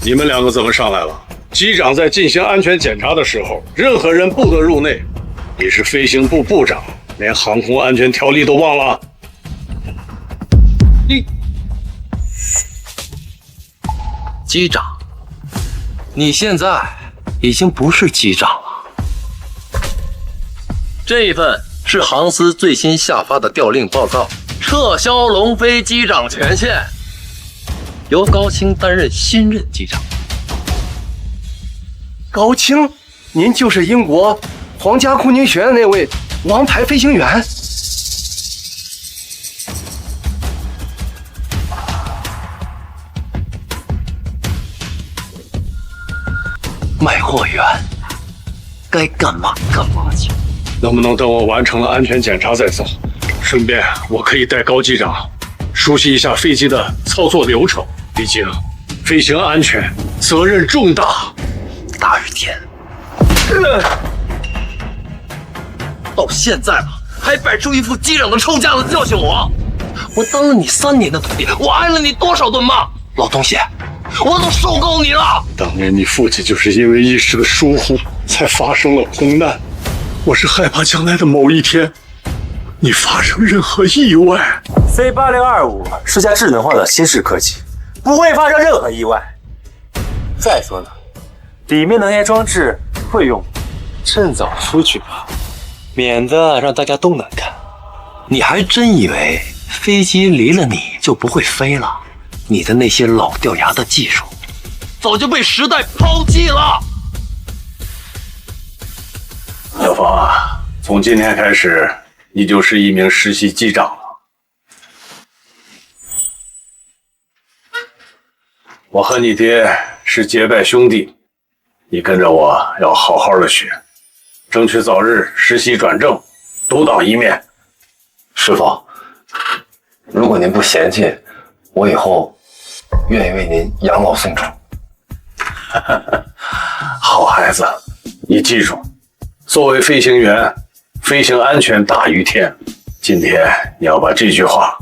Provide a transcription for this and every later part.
你们两个怎么上来了？机长在进行安全检查的时候，任何人不得入内。你是飞行部部长，连航空安全条例都忘了？机长，你现在已经不是机长了。这一份是航司最新下发的调令报告，撤销龙飞机长权限，由高清担任新任机长。高清，您就是英国皇家空军学院那位王牌飞行员？卖货员，该干嘛干嘛去。能不能等我完成了安全检查再走？顺便我可以带高机长熟悉一下飞机的操作流程，毕竟飞行安全责任重大。大雨天，到现在了，还摆出一副机长的臭架子教训我。我当了你3年的徒弟，我挨了你多少顿骂，老东西，我都受够你了。当年你父亲就是因为一时的疏忽，才发生了空难。我是害怕将来的某一天，你发生任何意外。C8025是架智能化的新式科技，不会发生任何意外。再说呢，里面的那些装置会用，趁早出去吧，免得让大家都难看。你还真以为飞机离了你就不会飞了？你的那些老掉牙的技术，早就被时代抛弃了。小芳啊，从今天开始，你就是一名实习机长了。我和你爹是结拜兄弟，你跟着我要好好的学，争取早日实习转正，独当一面。师傅，如果您不嫌弃，我以后愿意为您养老送终。好孩子，你记住，作为飞行员，飞行安全大于天。今天你要把这句话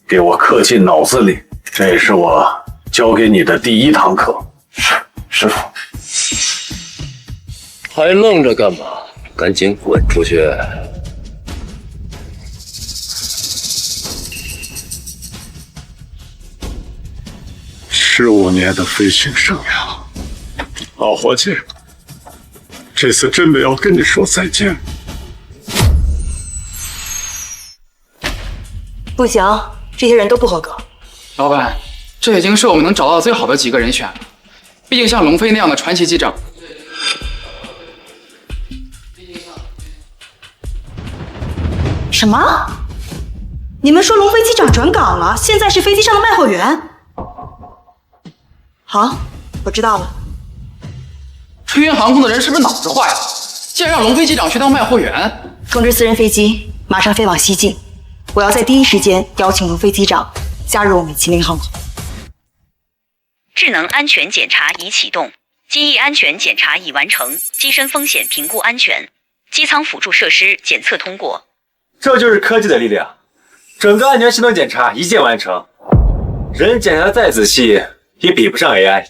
给我刻进脑子里，这也是我教给你的第1堂课。是，师傅。还愣着干嘛？赶紧滚出去！15年的飞行生涯，老伙计，这次真的要跟你说再见。不行，这些人都不合格。老板，这已经是我们能找到最好的几个人选了。毕竟像龙飞那样的传奇机长，什么？你们说龙飞机长转岗了，现在是飞机上的卖货员？好，我知道了。春源航空的人是不是脑子坏了？竟然让龙飞机长去当卖货员！通知私人飞机马上飞往西进，我要在第一时间邀请龙飞机长加入我们麒麟航空。智能安全检查已启动，机翼安全检查已完成，机身风险评估安全，机舱辅助设施检测通过。这就是科技的力量，整个安全系统检查一键完成，人检查的再仔细也比不上 AI。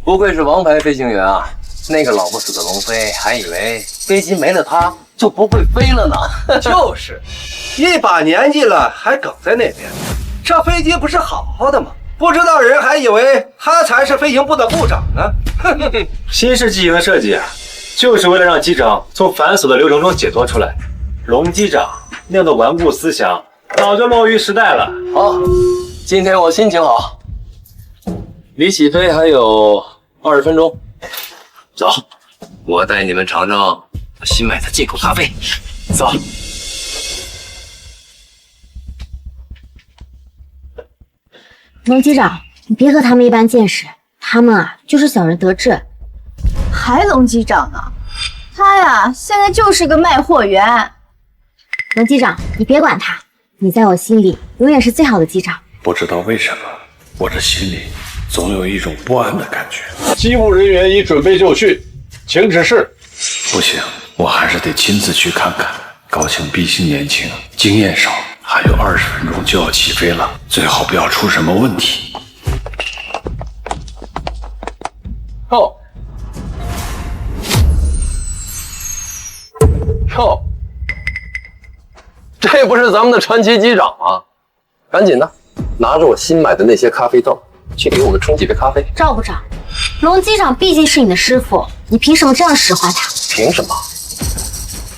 不愧是王牌飞行员啊！那个老不死的龙飞还以为飞机没了他就不会飞了呢。就是，一把年纪了还梗在那边，这飞机不是好好的吗？不知道人还以为他才是飞行部的部长呢。新式机型的设计啊，就是为了让机长从繁琐的流程中解脱出来。龙机长那样的顽固思想早就落于时代了。好，今天我心情好，离起飞还有20分钟。走，我带你们尝尝新买的进口咖啡。走。龙机长，你别和他们一般见识，他们啊就是小人得志。还龙机长呢？他呀，现在就是个卖货员。龙机长，你别管他，你在我心里永远是最好的机长。不知道为什么，我这心里总有一种不安的感觉。机务人员已准备就绪，请指示。不行，我还是得亲自去看看。高清毕竟年轻，经验少，还有20分钟就要起飞了，最好不要出什么问题。哟，这不是咱们的传奇机长吗？赶紧的，拿着我新买的那些咖啡豆，去给我们冲几杯咖啡。赵部长，龙机长毕竟是你的师傅，你凭什么这样使唤他？凭什么？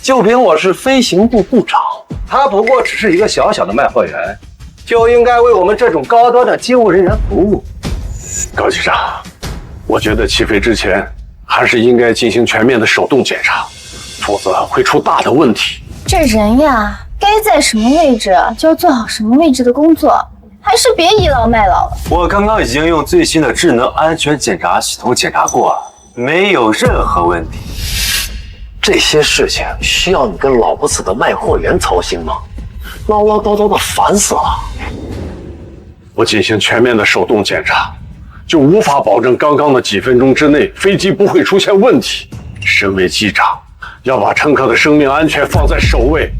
就凭我是飞行部部长。他不过只是一个小小的卖货员，就应该为我们这种高端的机务人员服务。高机长，我觉得起飞之前还是应该进行全面的手动检查，否则会出大的问题。这人呀，该在什么位置就要做好什么位置的工作，还是别倚老卖老了。我刚刚已经用最新的智能安全检查系统检查过了，没有任何问题。这些事情需要你跟老不死的卖货员操心吗？唠唠叨叨的烦死了。我进行全面的手动检查，就无法保证刚刚的几分钟之内飞机不会出现问题。身为机长，要把乘客的生命安全放在首位。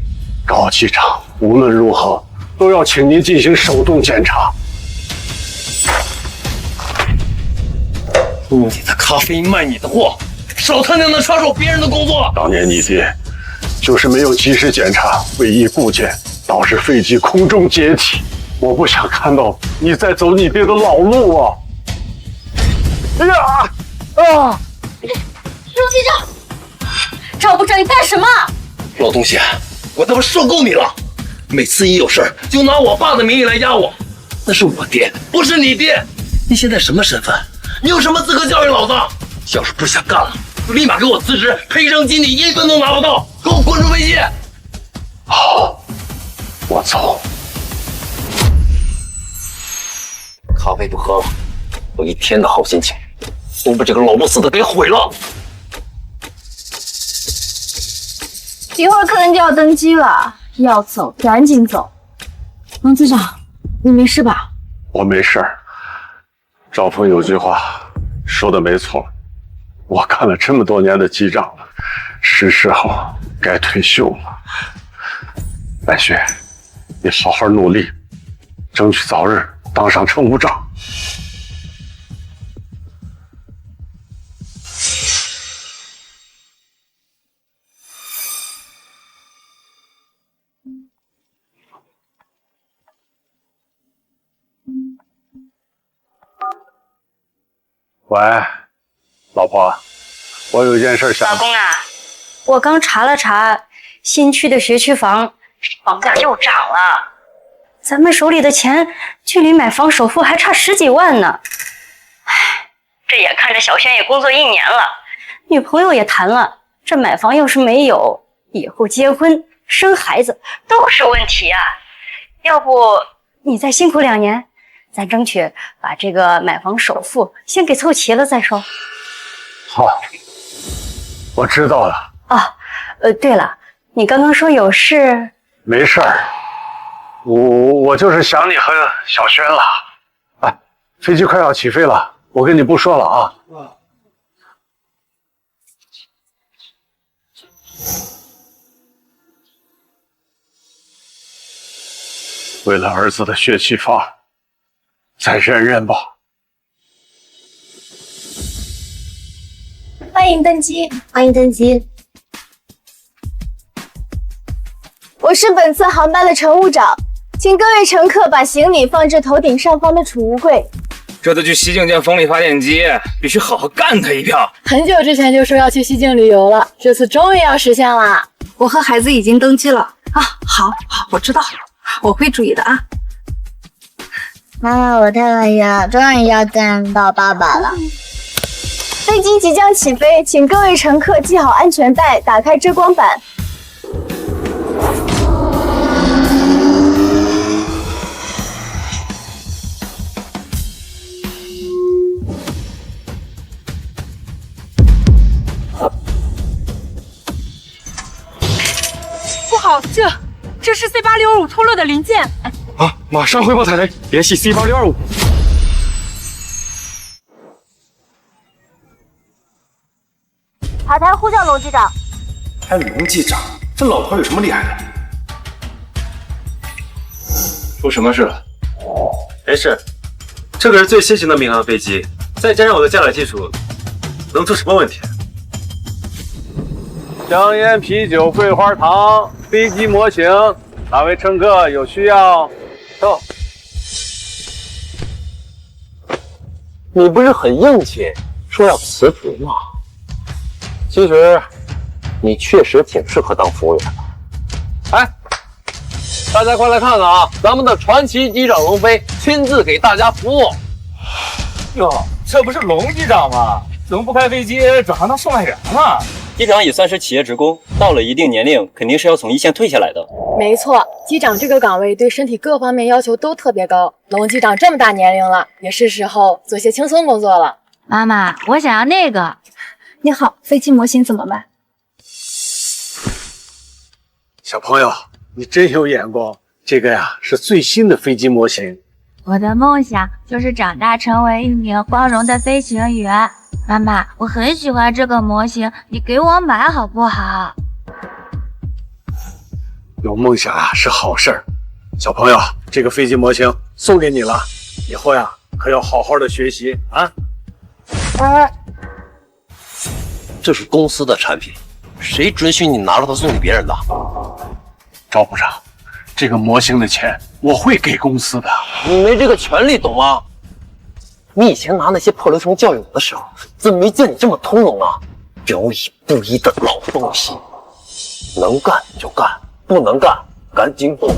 高机长，无论如何都要请您进行手动检查。你的咖啡卖你的货，少他娘的插手别人的工作。当年你爹就是没有及时检查尾翼部件，导致飞机空中解体。我不想看到你再走你爹的老路啊！哎呀啊！龙机长，赵部长，你干什么？老东西，我他妈受够你了！每次一有事就拿我爸的名义来压我，那是我爹，不是你爹。你现在什么身份？你有什么资格教育老子？要是不想干了，就立马给我辞职，赔偿金你1分都拿不到，给我滚出飞机！好，我走。咖啡不喝了，我一天的好心情都被这个老不死的给毁了。一会儿客人就要登机了，要走赶紧走。龙机长，你没事吧？我没事儿。赵峰有句话说的没错，我干了这么多年的机长了，是时候该退休了。白雪，你好好努力，争取早日当上乘务长。喂，老婆，我有一件事想。老公啊，我刚查了查，新区的学区房价又涨了，咱们手里的钱距离买房首付还差10几万呢。唉，这眼看着小轩也工作1年了，女朋友也谈了，这买房要是没有，以后结婚生孩子都是问题啊。要不你再辛苦2年？咱争取把这个买房首付先给凑齐了再说。好，我知道了。啊，对了，你刚刚说有事？没事儿，我就是想你和小轩了。哎，飞机快要起飞了，我跟你不说了啊。为了儿子的血气房，再忍忍吧。欢迎登机，欢迎登机。我是本次航班的乘务长，请各位乘客把行李放至头顶上方的储物柜。这次去西境建风力发电机，必须好好干他一票。很久之前就说要去西境旅游了，这次终于要实现了。我和孩子已经登机了啊！好，我知道了，我会注意的啊。妈妈，我太高兴了，终于要见到爸爸了。飞机即将起飞，请各位乘客系好安全带，打开遮光板。不好，这是 C865脱落的零件。啊！马上汇报塔台，联系 C8625。塔台呼叫龙机长。还龙机长，这老头有什么厉害的？出什么事了？没事，这可是最新型的民航飞机，再加上我的驾驶技术，能出什么问题？香烟、啤酒、桂花糖、飞机模型，哪位乘客有需要？到。你不是很硬气，说要辞职吗？其实，你确实挺适合当服务员的。哎，大家快来看看啊！咱们的传奇机长龙飞亲自给大家服务。哟，这不是龙机长吗？怎么不开飞机转行当售卖员了？机长也算是企业职工，到了一定年龄，肯定是要从一线退下来的。没错，机长这个岗位对身体各方面要求都特别高。龙机长这么大年龄了，也是时候做些轻松工作了。妈妈，我想要那个。你好，飞机模型怎么办？小朋友，你真有眼光，这个呀是最新的飞机模型。我的梦想就是长大成为一名光荣的飞行员。妈妈，我很喜欢这个模型，你给我买好不好？有梦想啊是好事儿，小朋友，这个飞机模型送给你了，以后呀可要好好的学习啊。这是公司的产品，谁准许你拿着它送给别人的？赵部长，这个模型的钱我会给公司的。你没这个权利，懂吗？你以前拿那些破流程教育我的时候，怎么没见你这么通融啊？表里不一的老东西，能干就干，不能干赶紧滚！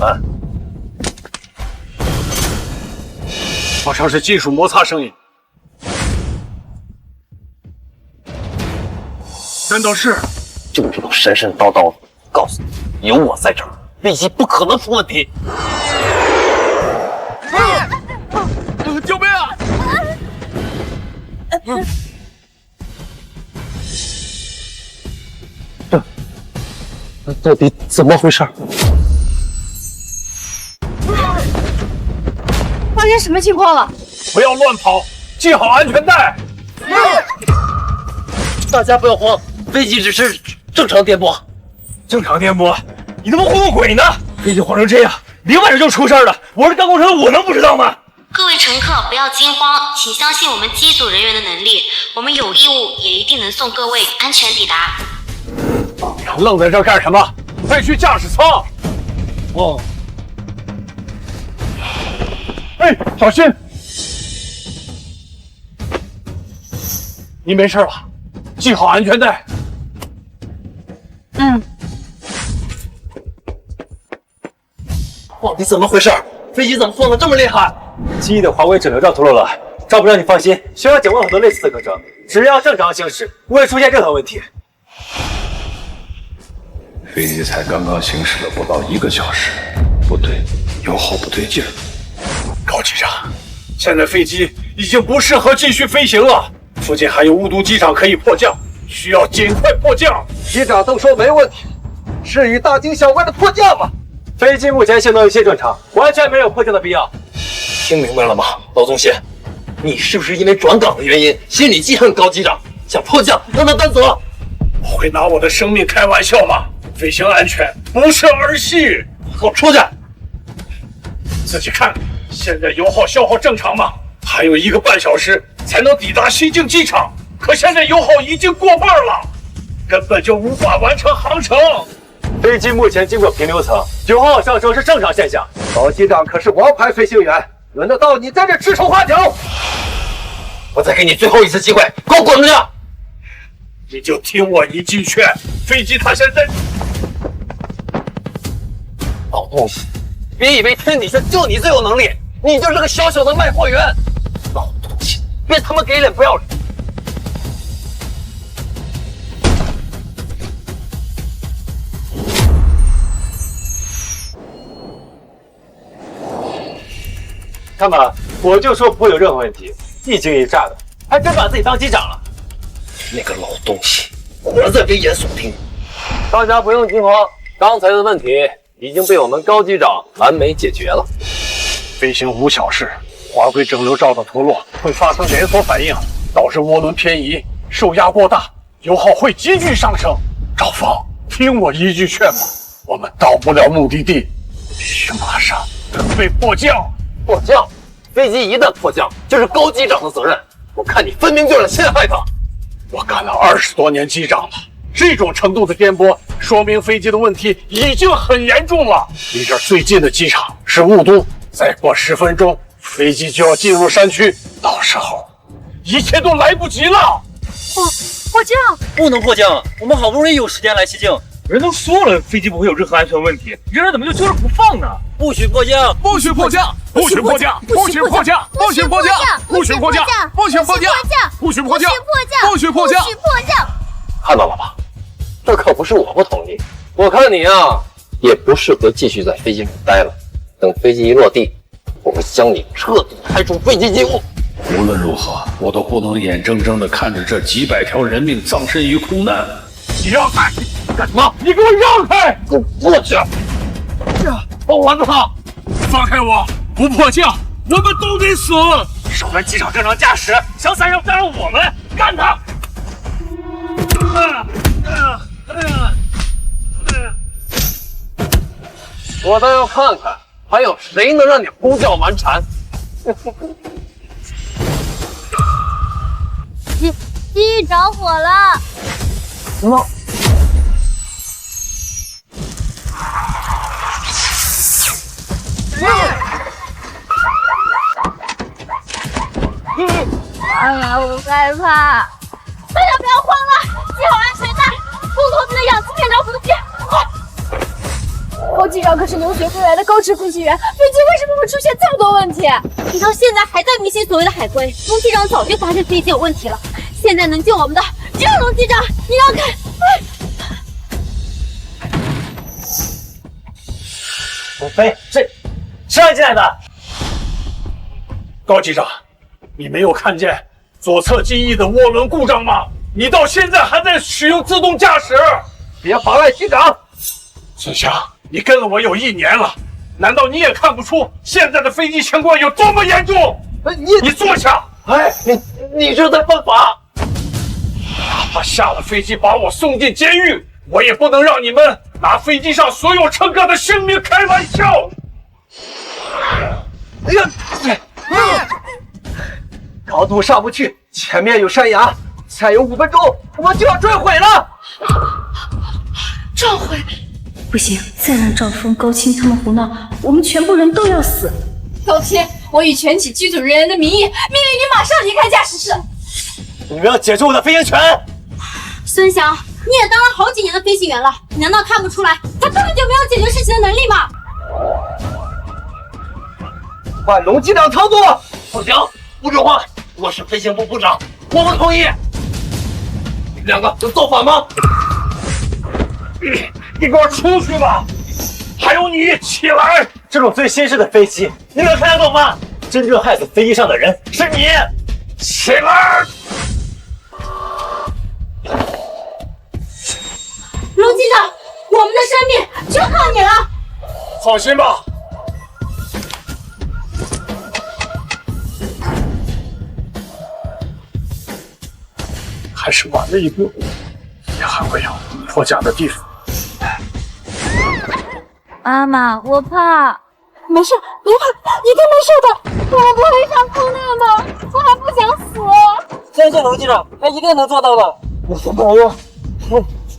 好像是金属摩擦声音。难道是？就知道神神叨叨的，告诉你，有我在这儿，飞机不可能出问题。救命啊！这到底怎么回事？发生什么情况了？不要乱跑，系好安全带。大家不要慌，飞机只是正常颠簸。正常颠簸？你他妈糊弄鬼呢！飞机晃成这样，0晚上就出事了。我是干工程，我能不知道吗？各位乘客不要惊慌，请相信我们机组人员的能力，我们有义务也一定能送各位安全抵达。愣在这儿干什么？快去驾驶舱！哦。哎，小心！你没事吧？系好安全带。到底怎么回事？飞机怎么晃得这么厉害？机翼的滑轨整流罩脱落了。赵部长，你放心，学校检问很多类似的课程，只要正常行驶，不会出现任何问题。飞机才刚刚行驶了不到1个小时，不对，油耗不对劲儿。高机长，现在飞机已经不适合继续飞行了，附近还有雾都机场可以迫降，需要尽快迫降。机长都说没问题，至于大惊小怪的迫降吗？飞机目前性能一切正常，完全没有迫降的必要。听明白了吗，老宗宪？你是不是因为转岗的原因，心里记恨高机长，想迫降让他担责？我会拿我的生命开玩笑吗？飞行安全不是儿戏。给我出去！自己看，现在油耗消耗正常吗？还有1个半小时才能抵达西京机场，可现在油耗已经过半了，根本就无法完成航程。飞机目前经过平流层，油耗上升是正常现象。高机长可是王牌飞行员，轮得到你在这指手画脚？我再给你最后一次机会，给我滚出去！你就听我一句劝，飞机它现在……老东西，别以为天底下就你最有能力，你就是个小小的卖货员。老东西，别他妈给脸不要脸！看吧，我就说不会有任何问题，一惊一乍的，还真把自己当机长了。那个老东西，活在危言耸听。大家不用惊慌，刚才的问题已经被我们高机长完美解决了。飞行无小事，滑轨整流罩的脱落会发生连锁反应，导致涡轮偏移，受压过大，油耗会急剧上升。赵峰，听我一句劝吧，我们到不了目的地，必须马上准备迫降。迫降？飞机一旦迫降，就是高机长的责任。我看你分明就是陷害他。我干了20多年机长了，这种程度的颠簸，说明飞机的问题已经很严重了。离这儿最近的机场是雾都，再过10分钟，飞机就要进入山区，到时候一切都来不及了。迫降不能迫降，我们好不容易有时间来西京。人都说了，飞机不会有任何安全问题，你这人怎么就揪着不放呢？不许迫降！不许迫降！不许迫降！不许迫降！不许迫降！不许迫降！不许迫降！不许迫降！不许迫降！看到了吧？这可不是我不同意，我看你啊，也不适合继续在飞机上待了。等飞机一落地，我会将你彻底开除飞机机务。无论如何，我都不能眼睁睁地看着这几百条人命葬身于空难。你让开！干什么？你给我让开！给我过去！放丸子他！放开我！不迫降，我们都得死！扰乱机场正常驾驶，想散让我们干他！我倒要看看，还有谁能让你呼叫蛮缠。机着火了！什么？妈妈，我害怕。大家不要慌了，系好安全带，共同的氧气片着风机。高机长可是留学归来的高职飞行员，飞机为什么会出现这么多问题？你到现在还在迷信所谓的海龟，龙机长早就发现飞机有问题了。现在能救我们的只有龙机长，你让开！龙飞，谁让你进来的？高机长，你没有看见左侧机翼的涡轮故障吗？你到现在还在使用自动驾驶！别妨碍机长！孙强，你跟了我有1年了，难道你也看不出现在的飞机情况有多么严重？你坐下！哎，你这在犯法！哪怕下了飞机把我送进监狱，我也不能让你们拿飞机上所有乘客的性命开玩笑！哎呀，高度上不去，前面有山崖，再有5分钟，我们就要坠毁了。召回？不行，再让赵峰、高青他们胡闹，我们全部人都要死。高青，我以全体机组人员的名义，命令你马上离开驾驶室。你们要解除我的飞行权！孙翔，你也当了好几年的飞行员了，你难道看不出来他根本就没有解决事情的能力吗？换龙机长操作！不行，不准换！我是飞行部部长，我不同意。你们2个有造反吗？你给我出去吧！还有你，起来！这种最新式的飞机，你们看得懂吗？真正害死飞机上的人是你！起来！龙机长，我们的生命就靠你了。放心吧。还是晚了一步，也还会有迫降的地方。妈妈，我怕。没事，别怕，一定没事的。我们不会上空难的，我还不想死。相信龙机长，他一定能做到的。我是朋友，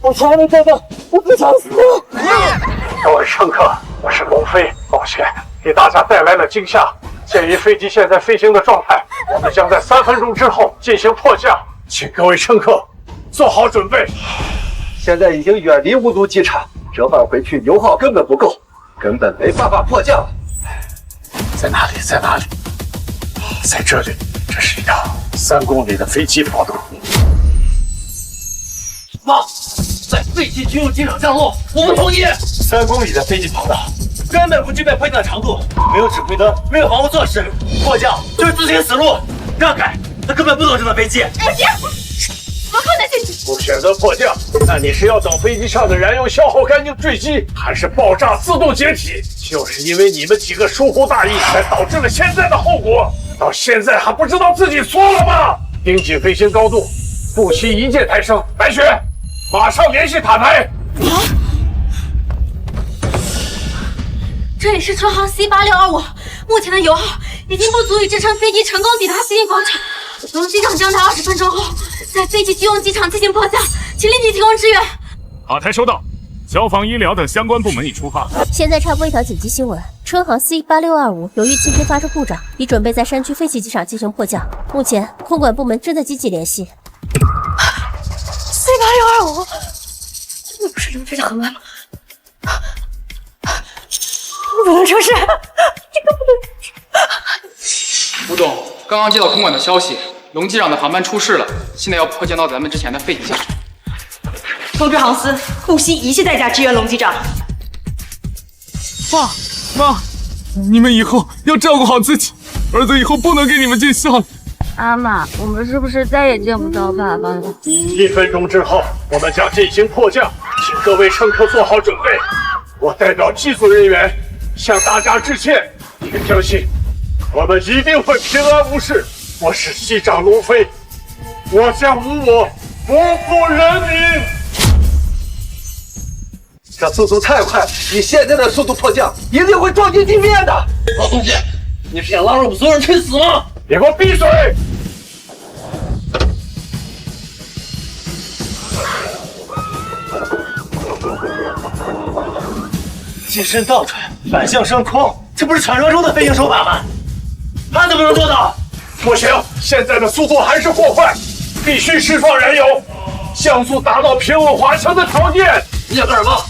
我才能做到，我不想死。各位乘客，我是龙飞，抱歉给大家带来了惊吓。鉴于飞机现在飞行的状态，我们将在3分钟之后进行迫降，请各位乘客做好准备。现在已经远离雾都机场，折返回去油耗根本不够，根本没办法迫降。在哪里？在哪里？在这里。这是一条3公里的飞机跑道。妈，在飞机进入机场降落，我不同意。3公里的飞机跑道根本不具备迫降的长度，没有指挥灯，没有防护措施，迫降就是自寻死路。让开，他根本不懂这种飞机。哎呀，我不能进去。不选择迫降，那你是要等飞机上的燃油消耗干净坠机，还是爆炸自动解体？就是因为你们几个疏忽大意，才导致了现在的后果。到现在还不知道自己错了吗？盯紧飞行高度，不惜一键抬升。白雪，马上联系塔台。这里是川航 C8625，目前的油耗已经不足以支撑飞机成功抵达西营广场。龙机长将在20分钟后在飞机居用机场进行迫降，请立即提供支援。塔台收到，消防、医疗等相关部门已出发。现在插播一条紧急新闻：春航 C8625由于今天发生故障，已准备在山区废弃机场进行迫降。目前空管部门正在积极联系。C8625，真的不是龙飞的航班吗？不能出事，这个不能出事。吴董，刚刚接到空管的消息，龙机长的航班出事了，现在要迫降到咱们之前的废机下去。通知航司，不惜一切代价支援龙机长。爸妈，你们以后要照顾好自己，儿子以后不能给你们尽孝了。阿玛，我们是不是再也见不到爸爸了？1分钟之后，我们将进行迫降，请各位乘客做好准备。我代表机组人员向大家致歉，请相信，我们一定会平安无事。我是机长龙飞，我将无我不负人民。这速度太快，以现在的速度迫降，一定会撞击地面的。老东西，你是想拉着我们所有人去死吗？你给我闭嘴！机身倒转，反向升空，这不是传说中的飞行手法吗？他怎么能做到？不行，现在的速度还是过快，必须释放燃油，降速达到平稳滑翔的条件。你想干什么？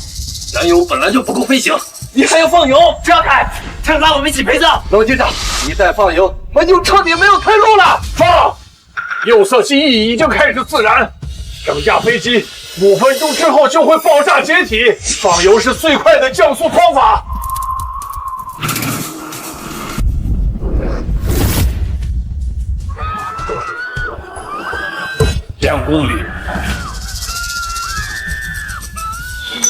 燃油本来就不够飞行，你还要放油？这样开，他拉我们一起陪葬。龙机长，一旦放油，我们就彻底没有退路了。放！右侧机翼已经开始自燃，整架飞机5分钟之后就会爆炸解体。放油是最快的降速方法。2公里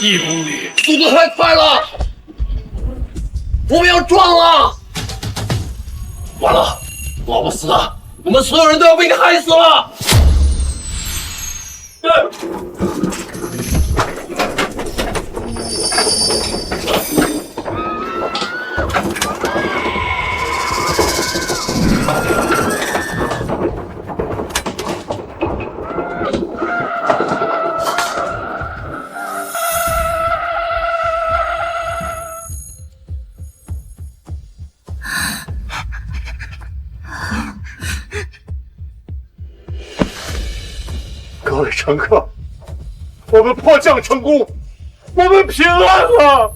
，1公里，速度太快了，我们要撞了！完了，老不死的，我们所有人都要被你害死了！各位乘客，我们迫降成功，我们平安了。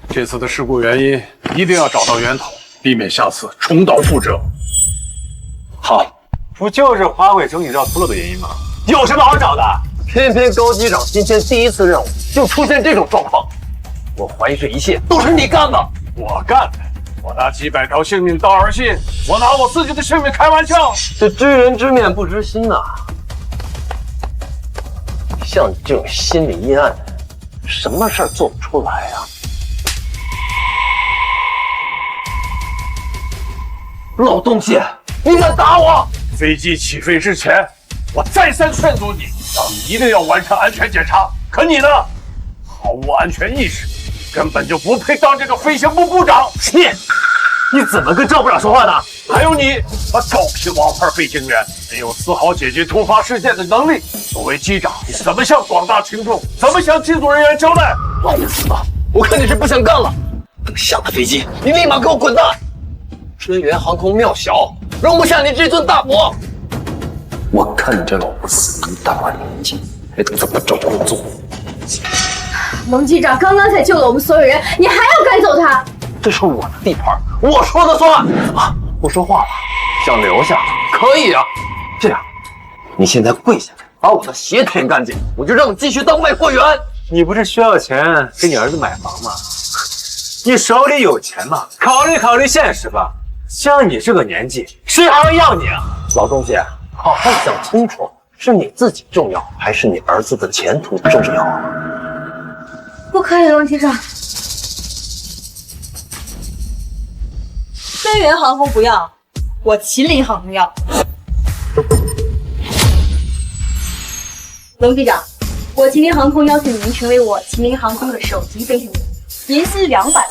这次的事故原因一定要找到源头，避免下次重蹈覆辙。好，不就是滑轨整体绕脱落的原因吗？有什么好找的？偏偏高机长今天第一次任务就出现这种状况，我怀疑这一切都是你干的。我干的？我拿几百条性命当儿戏，我拿我自己的性命开玩笑。这知人知面不知心呐！像你这种心理阴暗的人，什么事儿做不出来呀？老东西，你敢打我！飞机起飞之前，我再三劝阻你，让你一定要完成安全检查。可你呢，毫无安全意识，根本就不配当这个飞行部部长。你怎么跟赵部长说话的？还有你，招聘王牌飞行员，没有丝毫解决突发事件的能力。作为机长，你怎么向广大群众，怎么向机组人员交代？老子死了！我看你是不想干了。等下了飞机，你立马给我滚蛋！支援航空庙小，容不下你这尊大佛。我看你这老不死一大把年纪，还怎么找工作？龙机长刚刚才救了我们所有人，你还要赶走他？这是我的地盘，我说了算。啊，不说话了，想留下可以啊。这样，你现在跪下来，把我的鞋舔干净，我就让你继续当卖货员。你不是需要钱给你儿子买房吗？你手里有钱吗？考虑考虑现实吧。像你这个年纪，谁还要你啊？老东西，好好想清楚，是你自己重要，还是你儿子的前途重要？不可以，龙机长。飞源航空不要，我秦岭航空要。龙机长，我秦林航空邀请您成为我秦林航空的首席飞行员，年薪200万，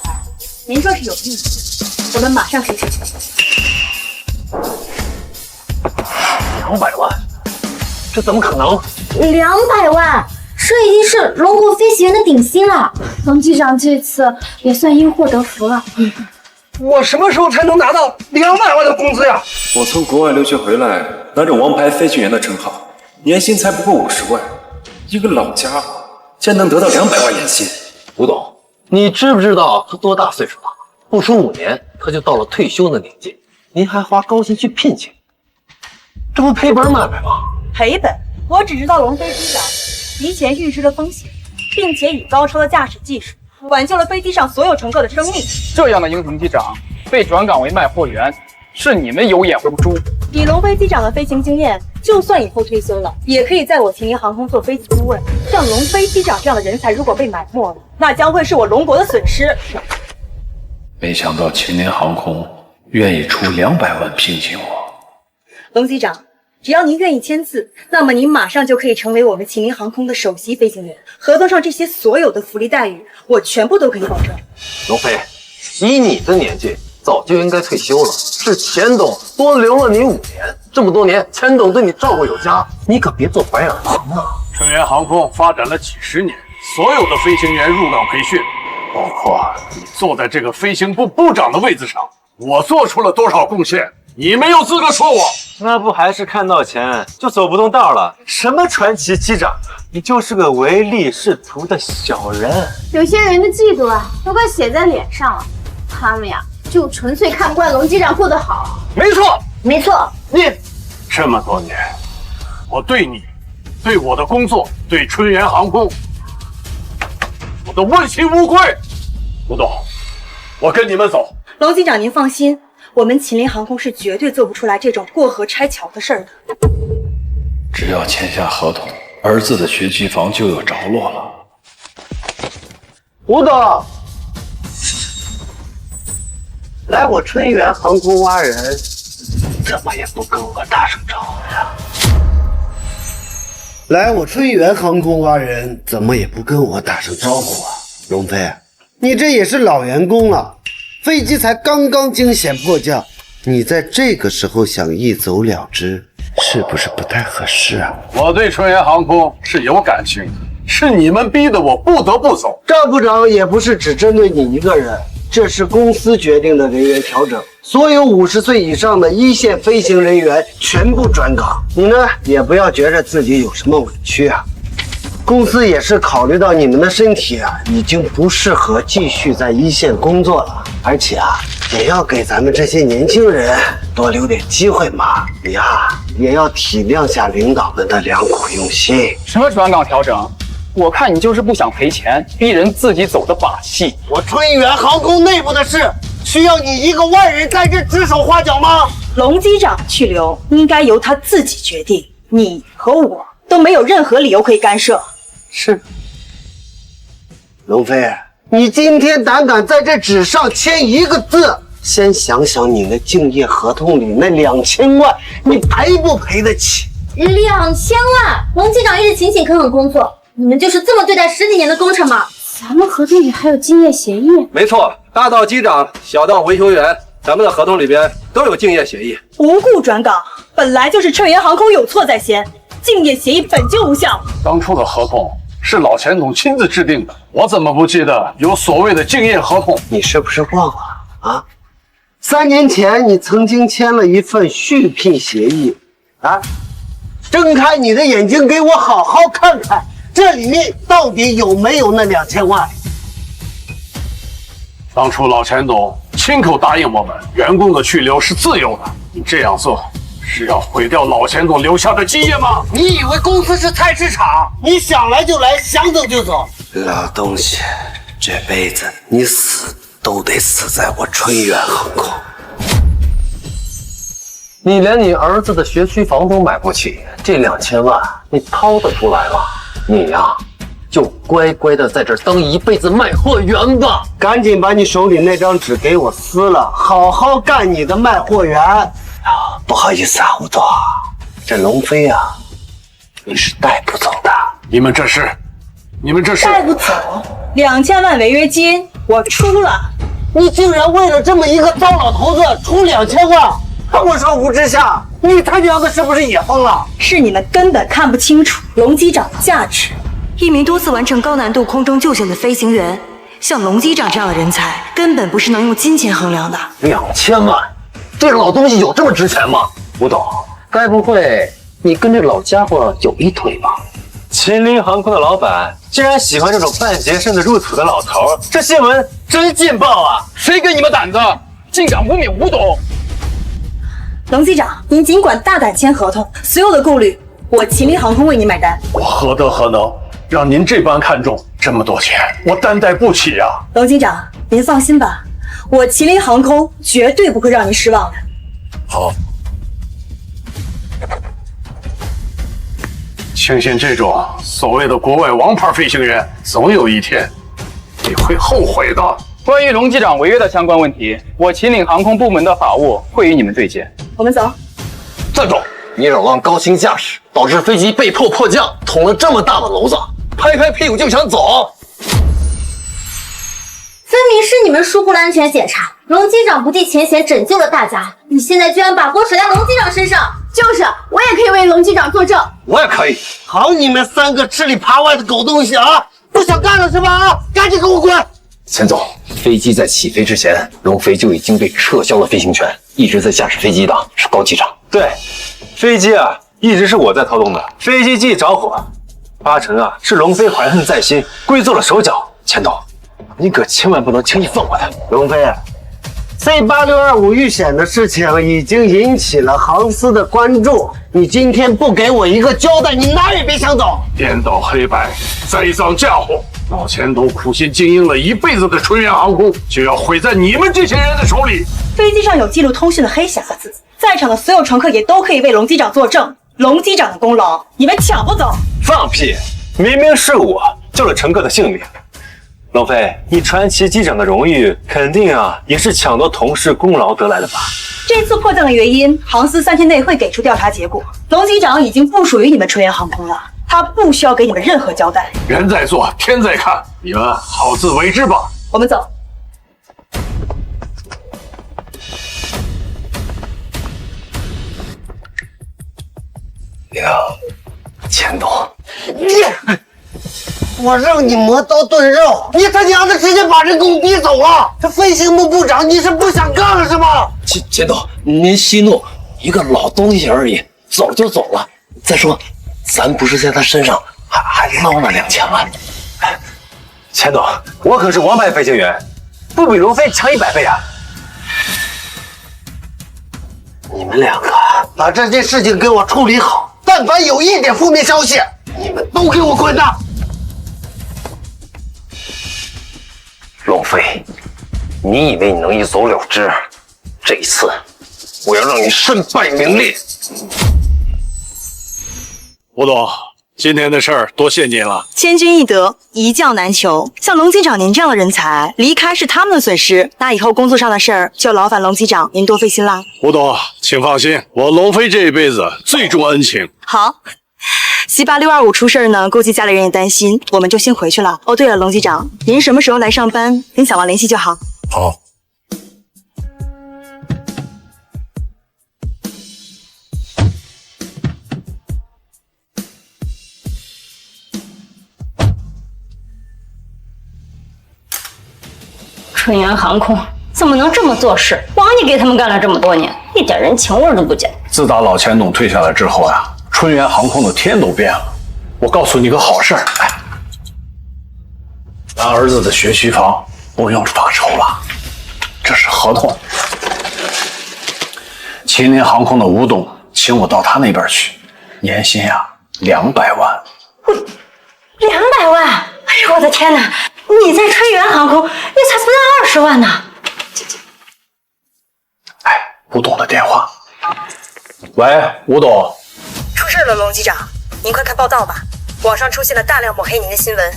您说是有意思？我们马上开始。200万？这怎么可能？200万，这已经是龙国飞行员的顶薪了。龙机长这次也算因祸得福了。我什么时候才能拿到200万的工资呀？我从国外留学回来，拿着王牌飞行员的称号，年薪才不过50万。一个老家伙竟然能得到200万年薪。吴董，你知不知道他多大岁数了？不出5年，他就到了退休的年纪，您还花高薪去聘请，这不赔本买卖吗？赔本？我只知道龙飞机长提前预知了风险，并且以高超的驾驶技术挽救了飞机上所有乘客的生命。这样的英雄机长被转岗为卖货员，是你们有眼无珠。以龙飞机长的飞行经验，就算以后退休了，也可以在我秦林航空做飞机顾问。像龙飞机长这样的人才，如果被埋没了，那将会是我龙国的损失。没想到秦林航空愿意出200万聘请我。龙机长，只要您愿意签字，那么您马上就可以成为我们秦林航空的首席飞行员。合同上这些所有的福利待遇，我全部都可以保证。龙飞，以你的年纪，早就应该退休了，是钱董多留了你5年，这么多年，钱董对你照顾有加，你可别做白眼狼啊！春源航空发展了几十年，所有的飞行员入岗培训，包括你坐在这个飞行部部长的位子上，我做出了多少贡献，你没有资格说我。那不还是看到钱就走不动道了？什么传奇机长，你就是个唯利是图的小人。有些人的嫉妒啊，都快写在脸上了。他们呀，就纯粹看不惯龙机长过得好。没错，没错，你这么多年，我对你、对我的工作、对春源航空，我都问心无愧。吴董，我跟你们走。龙机长，您放心，我们秦林航空是绝对做不出来这种过河拆桥的事儿的。只要签下合同，儿子的学区房就有着落了。吴董，来我春源航空挖人，怎么也不跟我打声招呼呀？来我春源航空挖人，怎么也不跟我打声招呼啊？龙飞，你这也是老员工了，飞机才刚刚惊险迫降，你在这个时候想一走了之，是不是不太合适啊？我对春源航空是有感情的，是你们逼得我不得不走。赵部长也不是只针对你一个人，这是公司决定的人员调整，所有50岁以上的一线飞行人员全部转岗。你呢，也不要觉得自己有什么委屈啊。公司也是考虑到你们的身体啊，已经不适合继续在一线工作了，而且啊，也要给咱们这些年轻人多留点机会嘛。你呀，也要体谅下领导们的良苦用心。什么转岗调整？我看你就是不想赔钱，逼人自己走的把戏。我春源航空内部的事，需要你一个外人在这指手画脚吗？龙机长去留应该由他自己决定，你和我都没有任何理由可以干涉。是，龙飞，你今天胆敢在这纸上签一个字，先想想你那竞业合同里那2000万，你赔不赔得起？2000万！龙机长一直勤勤恳恳工作，你们就是这么对待10几年的工程吗？咱们合同里还有竞业协议。没错，大到机长，小到维修员，咱们的合同里边都有竞业协议。无故转岗，本来就是春源航空有错在先，竞业协议本就无效。当初的合同是老钱董亲自制定的，我怎么不记得有所谓的竞业合同？你是不是忘了啊？3年前你曾经签了一份续聘协议啊！睁开你的眼睛，给我好好看看，这里面到底有没有那2000万？当初老钱董亲口答应我们，员工的去留是自由的。你这样做是要毁掉老钱董留下的基业吗？你以为公司是菜市场？你想来就来，想走就走。老东西，这辈子你死都得死在我春源航空。你连你儿子的学区房都买不起，这2000万你掏得出来吗？你呀，就乖乖的在这儿当一辈子卖货员吧。赶紧把你手里那张纸给我撕了，好好干你的卖货员。不好意思啊，吴总，这龙飞啊，你是带不走的。你们这是？再不走，2000万违约金我出了。你竟然为了这么一个糟老头子出2000万，我说吴之夏，你他娘的是不是也疯了？是你们根本看不清楚龙机长的价值。一名多次完成高难度空中救险的飞行员，像龙机长这样的人才，根本不是能用金钱衡量的。2000万，这老东西有这么值钱吗？吴董，该不会你跟这老家伙有一腿吧？秦林航空的老板竟然喜欢这种半截身子入土的老头，这新闻真劲爆啊！谁给你们胆子，竟敢污蔑吴董？龙机长，您尽管大胆签合同，所有的顾虑我秦林航空为您买单。我何德何能，让您这般看重？这么多钱，我担待不起啊！龙机长，您放心吧，我秦林航空绝对不会让您失望的。好。庆幸这种所谓的国外王牌飞行员，总有一天你会后悔的。关于龙机长违约的相关问题，我秦岭航空部门的法务会与你们对接。我们走。站住！你扰乱高行驾驶，导致飞机被迫迫降，捅了这么大的娄子，拍拍屁股就想走。分明是你们疏忽了安全检查，龙机长不计前嫌拯救了大家，你现在居然把锅甩在龙机长身上。就是，我也可以为龙机长作证。我也可以。好，你们3个吃里扒外的狗东西啊！不想干了是吧？啊，赶紧给我滚！钱总，飞机在起飞之前，龙飞就已经被撤销了飞行权，一直在驾驶飞机的是高机长。对，飞机啊，一直是我在操纵的。飞机机着火，8成啊是龙飞怀恨在心，故意做了手脚。钱总，你可千万不能轻易放过他。龙飞，C8625遇险的事情已经引起了航司的关注，你今天不给我一个交代，你哪也别想走。颠倒黑白，栽赃嫁祸，老钱都苦心经营了一辈子的纯元航空，就要毁在你们这些人的手里。飞机上有记录通讯的黑匣子，在场的所有乘客也都可以为龙机长作证，龙机长的功劳你们抢不走。放屁！明明是我救了乘客的性命。龙飞，你传奇机长的荣誉肯定啊也是抢夺同事功劳得来的吧？这次迫降的原因，航司3天内会给出调查结果。龙机长已经不属于你们纯元航空了，他不需要给你们任何交代。人在做，天在看，你们好自为之吧。我们走。钱总，我让你磨刀炖肉，你他娘的直接把人给我逼走了！这飞行部部长，你是不想干了是吗？钱总，您息怒，一个老东西而已，走就走了。再说，咱不是在他身上还捞了2000万。钱总，我可是王牌飞行员，不比龙飞强100倍啊！你们2个把这件事情给我处理好，但凡有一点负面消息，你们都给我滚蛋！龙飞，你以为你能一走了之？这一次，我要让你身败名裂。吴总，今天的事儿多谢您了。千军易得，一将难求。像龙机长您这样的人才，离开是他们的损失，那以后工作上的事儿就劳烦龙机长您多费心啦。吴总，请放心，我龙飞这一辈子最重恩情。好。C8625出事呢，估计家里人也担心，我们就先回去了。哦，对了，龙机长，您什么时候来上班，跟小王联系就好。好。纯元航空怎么能这么做事？王爷给他们干了这么多年，一点人情味都不见。自打老钱董退下来之后呀，春元航空的天都变了。我告诉你个好事儿，咱儿子的学区房不用发愁了，这是合同。秦林航空的吴董请我到他那边去，年薪呀200万。200万！哎呦我的天哪！你在春元航空，你才不到20万呢。吴董的电话。喂，吴董。出事了，龙机长，您快看报道吧，网上出现了大量抹黑您的新闻。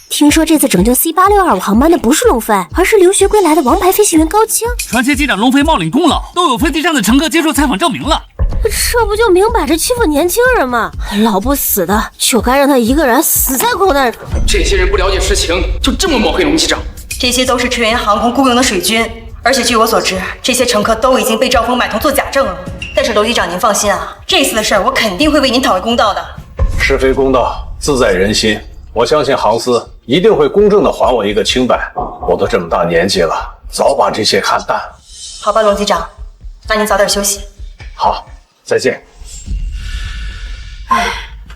听说这次拯救 C8625航班的不是龙飞，而是留学归来的王牌飞行员高清。传奇机长龙飞冒领功劳，都有飞机上的乘客接受采访证明了。这不就明摆着欺负年轻人吗？老不死的，就该让他一个人死在口袋里。这些人不了解实情，就这么抹黑龙机长。这些都是春源航空雇佣的水军，而且据我所知，这些乘客都已经被赵峰买通做假证了。但是楼机长，您放心啊，这次的事儿我肯定会为您讨回公道的。是非公道自在人心，我相信航司一定会公正的还我一个清白。我都这么大年纪了，早把这些看淡。好吧，龙机长，那您早点休息。好，再见。唉，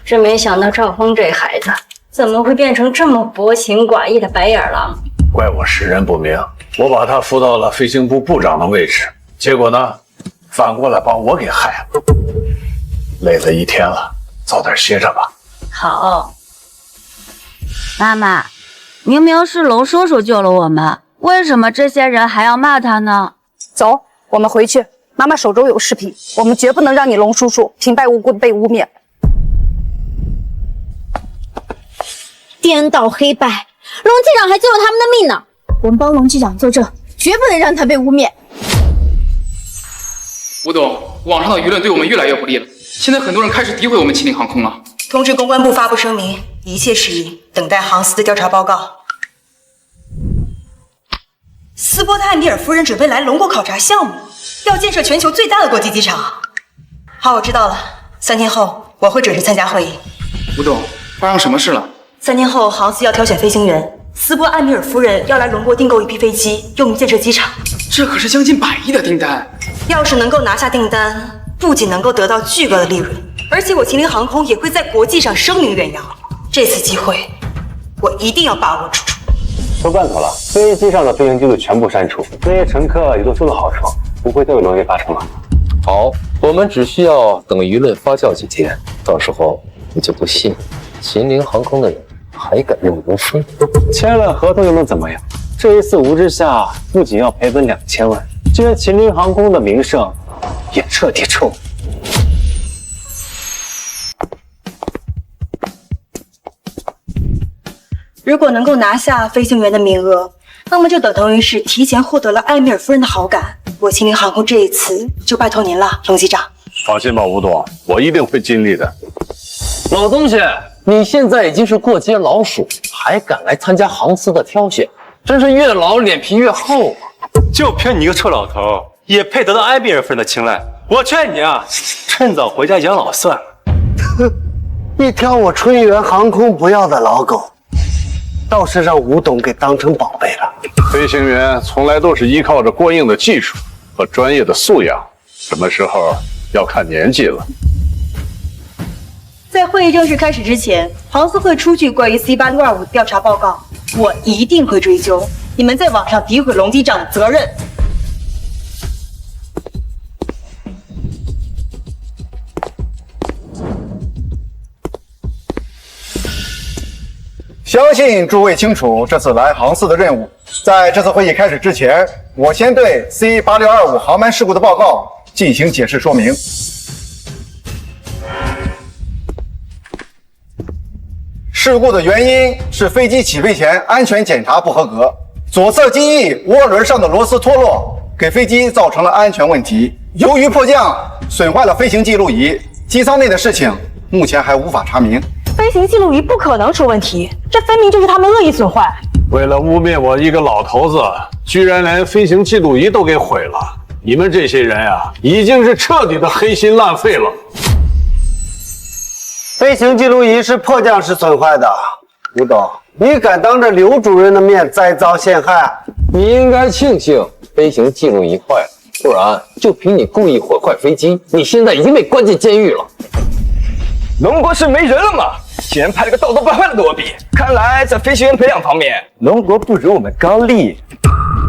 真没想到赵峰这孩子怎么会变成这么薄情寡义的白眼狼？怪我识人不明，我把他扶到了飞行部部长的位置，结果呢，反过来把我给害了。累了一天了，早点歇着吧。好，妈妈，明明是龙叔叔救了我们，为什么这些人还要骂他呢？走，我们回去。妈妈手中有视频，我们绝不能让你龙叔叔平白无故的被污蔑。颠倒黑白，龙机长还救了他们的命呢。我们帮龙机长作证，绝不能让他被污蔑。吴董，网上的舆论对我们越来越不利了，现在很多人开始诋毁我们麒麟航空了。通知公关部发布声明，一切事宜等待航司的调查报告。斯波特艾米尔夫人准备来龙国考察项目，要建设全球最大的国际机场。好，我知道了。3天后我会准时参加会议。吴董，发生什么事了？3天后航司要挑选飞行员，斯波艾米尔夫人要来龙国订购一批飞机，用于建设机场。这可是将近100亿的订单。要是能够拿下订单，不仅能够得到巨额的利润，而且我麒麟航空也会在国际上声名远扬。这次机会，我一定要把握住。说罐头了，飞机上的飞行记录全部删除，那些乘客也都收到好处，不会再有龙飞发生了。好，我们只需要等舆论发酵几天，到时候你就不信麒麟航空的人还敢用龙飞。签了合同又能怎么样？这一次无之下，不仅要赔本2000万，就连麒麟航空的名声也彻底臭。如果能够拿下飞行员的名额，那么就等于是提前获得了艾米尔夫人的好感。我麒麟航空这一次就拜托您了，龙机长。放心吧，吴董，我一定会尽力的。老东西，你现在已经是过街老鼠，还敢来参加航司的挑选，真是越老脸皮越厚啊！就凭你一个臭老头，也配得到艾米尔夫人的青睐？我劝你啊，趁早回家养老算了。哼，一条我春源航空不要的老狗，倒是让吴董给当成宝贝了。飞行员从来都是依靠着过硬的技术和专业的素养，什么时候要看年纪了。在会议正式开始之前，航司会出具关于 C8625 的调查报告，我一定会追究你们在网上诋毁龙机长的责任。相信诸位清楚这次来航司的任务。在这次会议开始之前，我先对 C8625 航班事故的报告进行解释说明。事故的原因是飞机起飞前安全检查不合格，左侧机翼涡轮上的螺丝脱落，给飞机造成了安全问题。由于迫降损坏了飞行记录仪，机舱内的事情目前还无法查明。飞行记录仪不可能出问题，这分明就是他们恶意损坏。为了污蔑我一个老头子，居然连飞行记录仪都给毁了！你们这些人啊，已经是彻底的黑心烂肺了。飞行记录仪是迫降时损坏的，吴董，你敢当着刘主任的面栽赃陷害？你应该庆幸飞行记录仪坏了，不然就凭你故意毁坏飞机，你现在已经被关进监狱了。龙国是没人了吗？竟然派了个道德败坏的给我比，看来在飞行员培养方面，龙国不如我们高丽。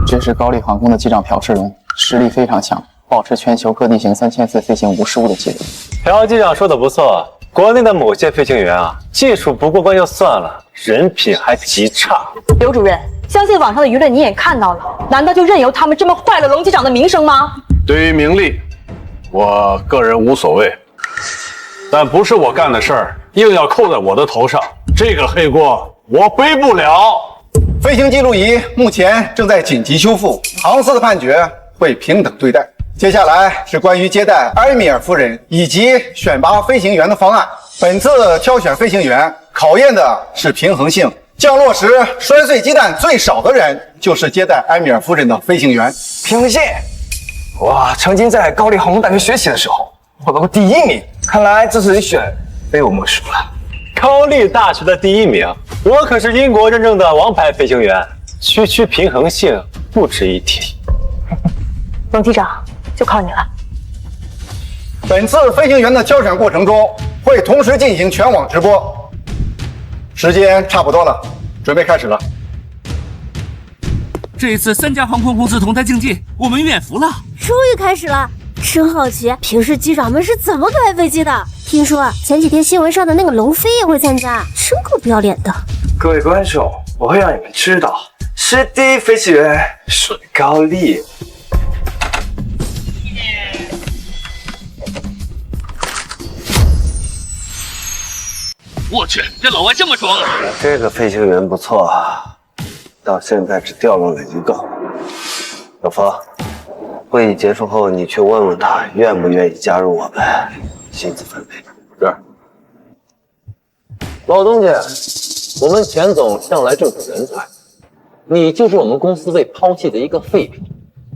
这是高丽航空的机长朴世荣，实力非常强，保持全球各地形3000次飞行无失误的记录。朴机长说的不错，国内的某些飞行员啊，技术不过关就算了，人品还极差。刘主任，相信网上的舆论你也看到了，难道就任由他们这么坏了龙机长的名声吗？对于名利，我个人无所谓，但不是我干的事儿，硬要扣在我的头上，这个黑锅我背不了。飞行记录仪目前正在紧急修复，航司的判决会平等对待。接下来是关于接待埃米尔夫人以及选拔飞行员的方案。本次挑选飞行员考验的是平衡性，降落时摔碎鸡蛋最少的人就是接待埃米尔夫人的飞行员。平衡性，我曾经在高丽航空大学学习的时候获得过第1名，看来这次选非我莫属了。高丽大学的第1名，我可是英国认证的王牌飞行员，区平衡性不值一提。龙机长，就靠你了。本次飞行员的挑选过程中会同时进行全网直播，时间差不多了，准备开始了。这一次3家航空公司同台竞技，我们远服了。终于开始了，真好奇，平时机长们是怎么开飞机的？听说前几天新闻上的那个龙飞也会参加，真够不要脸的。各位观众，我会让你们知道，是第一飞行员是高丽。我去，这老外这么装啊！这个飞行员不错啊，到现在只调落了1个。小峰，会议结束后你去问问他愿不愿意加入我们，薪资分配。是。老东家，我们钱总向来重视人才，你就是我们公司被抛弃的一个废品，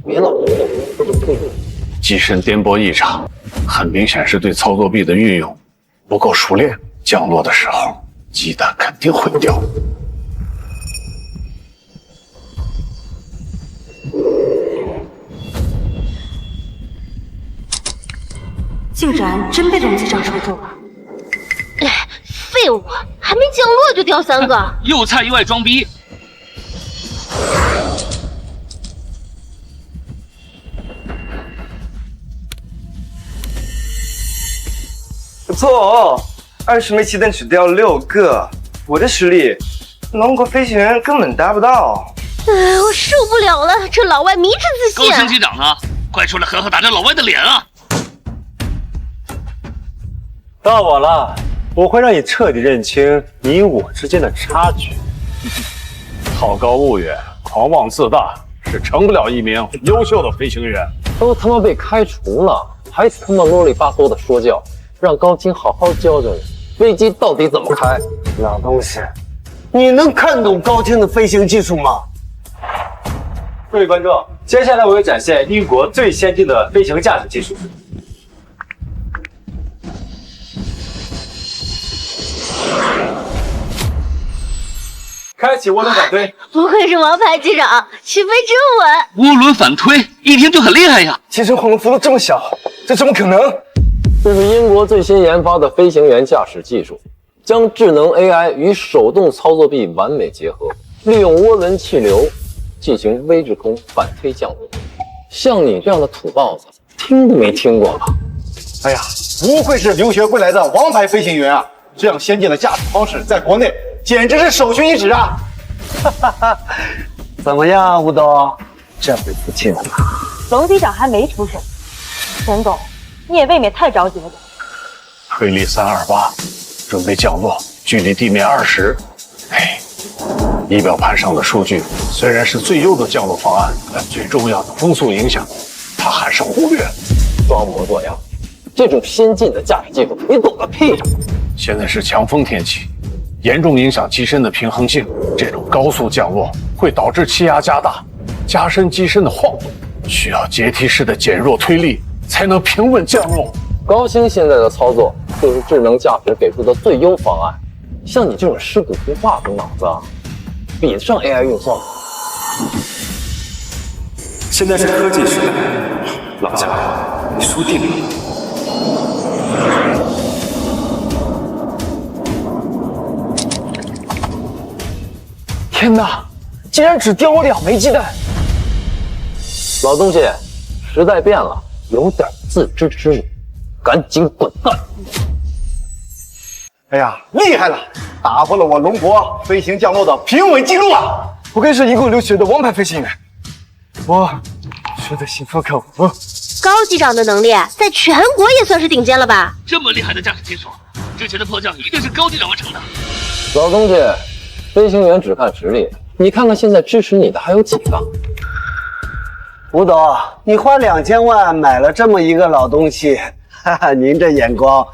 别老觉得公司的退路。机身颠簸异常，很明显是对操作臂的运用不够熟练。降落的时候，鸡蛋肯定会掉。竟然真被龙机长说中了！废物，还没降落就掉3个，又菜又爱装逼。不错哦，20枚鸡蛋只掉6个，我的实力，龙国飞行员根本达不到。我受不了了，这老外迷之自信。高升机长呢？快出来狠狠打这老外的脸啊！到我了，我会让你彻底认清你我之间的差距。好高骛远，狂妄自大，是成不了一名优秀的飞行员。都他妈被开除了，还他妈啰里吧嗦的说教，让高青好好教教你飞机到底怎么开。老东西，你能看懂高清的飞行技术吗？各位观众，接下来我会展现英国最先进的飞行驾驶技术。开启涡轮反推，不愧是王牌机长，起飞真稳。涡轮反推，一听就很厉害呀！机身滑动幅度这么小，这怎么可能？这是英国最新研发的飞行员驾驶技术，将智能 AI 与手动操作臂完美结合，利用涡轮气流进行微制空反推降落。像你这样的土包子，听都没听过吧？哎呀，不愧是留学归来的王牌飞行员啊！这样先进的驾驶方式，在国内简直是首屈一指啊！怎么样，吴董？这回服气了吧？龙机长还没出手，陈总，你也未免太着急了点。推力328，准备降落，距离地面20。哎，仪表盘上的数据虽然是最优的降落方案，但最重要的风速影响，它还是忽略了。装模作样，这种先进的驾驶技术，你懂个屁！现在是强风天气，严重影响机身的平衡性。这种高速降落会导致气压加大，加深机身的晃动，需要阶梯式的减弱推力才能平稳降落。高星现在的操作就是智能驾驶给出的最优方案。像你这种尸骨不化的脑子，比得上 AI 运算吗？现在是科技时代，老家伙，你输定了。天哪，竟然只掉我2枚鸡蛋！老东西，时代变了，有点自知之明，赶紧滚蛋！哎呀，厉害了，打破了我龙国飞行降落的平稳记录啊！不愧是英国留学的王牌飞行员，我学的心服口服。高机长的能力在全国也算是顶尖了吧？这么厉害的驾驶技术，之前的迫降一定是高机长完成的。老东西，飞行员只看实力，你看看现在支持你的还有几个？吴董，你花2000万买了这么一个老东西，哈哈，您这眼光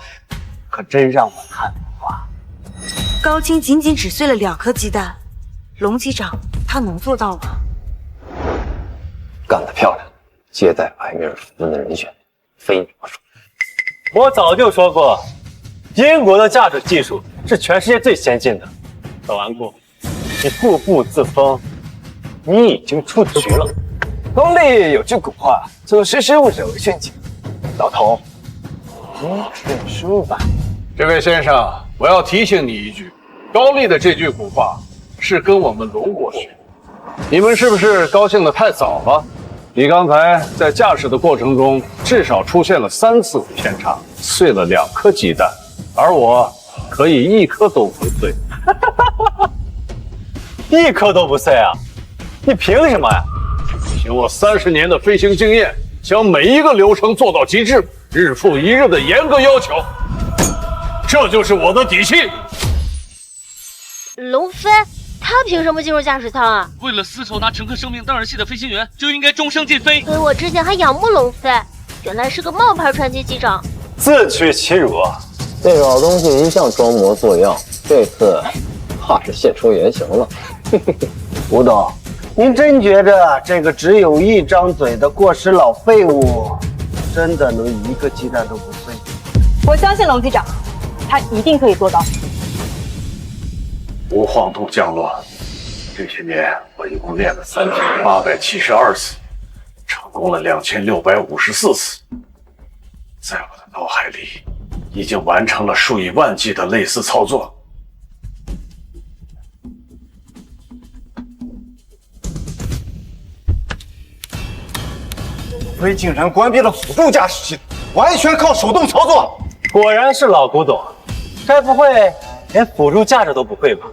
可真让我看花。高青仅仅只碎了2颗鸡蛋，龙机长他能做到吗？干得漂亮！接待埃米尔夫人的人选，非你莫属。我早就说过，英国的驾驶技术是全世界最先进的。老顽固，你固步自封，你已经出局了。东丽有句古话，做识时务者为俊杰。老头，你认输吧。这位先生，我要提醒你一句，高丽的这句古话是跟我们龙国学。你们是不是高兴得太早了？你刚才在驾驶的过程中，至少出现了3次偏差，碎了2颗鸡蛋，而我可以1颗都不碎。1颗都不碎啊？你凭什么呀？凭我30年的飞行经验，将每一个流程做到极致，日复一日的严格要求，这就是我的底气。龙飞，他凭什么进入驾驶舱啊？为了丝绸拿乘客生命当儿戏的飞行员，就应该终生禁飞。所以我之前还仰慕龙飞，原来是个冒牌传奇机长。自取其辱啊！这个老东西一向装模作样，这次怕是现出原形了。吴董，您真觉着这个只有1张嘴的过时老废物，真的能1个鸡蛋都不碎？我相信龙机长，他一定可以做到。无晃动降落，这些年我一共练了3872次，成功了2654次，在我的脑海里已经完成了数以万计的类似操作。飞竟然关闭了辅助驾驶系统，完全靠手动操作。果然是老古董，该不会连辅助驾驶都不会吧？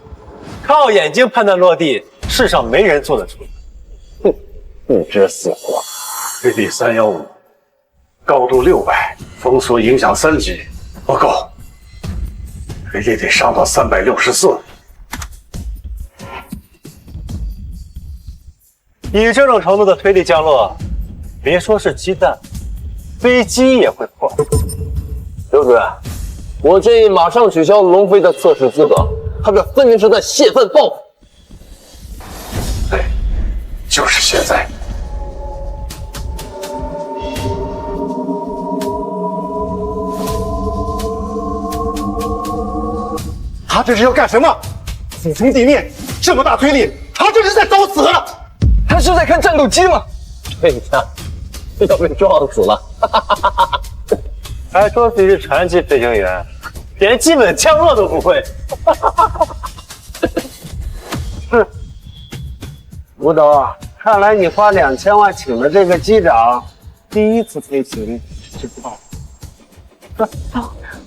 靠眼睛判断落地，世上没人做得出来。哼，不知死活。飞地315，高度600，风速影响3级，不够，飞地得上到364。以这种程度的推力降落，别说是鸡蛋，飞机也会破。刘主任，我建议马上取消龙飞的测试资格，他这分明是在泄愤报复。对，就是现在。他这是要干什么？俯冲地面，这么大推力，他这是在找死！他是在看战斗机吗？对呀，要被撞死了。还说自己是传奇飞行员，连基本降落都不会。哼，吴董，看来你花2000万请的这个机长，第一次飞行就不到。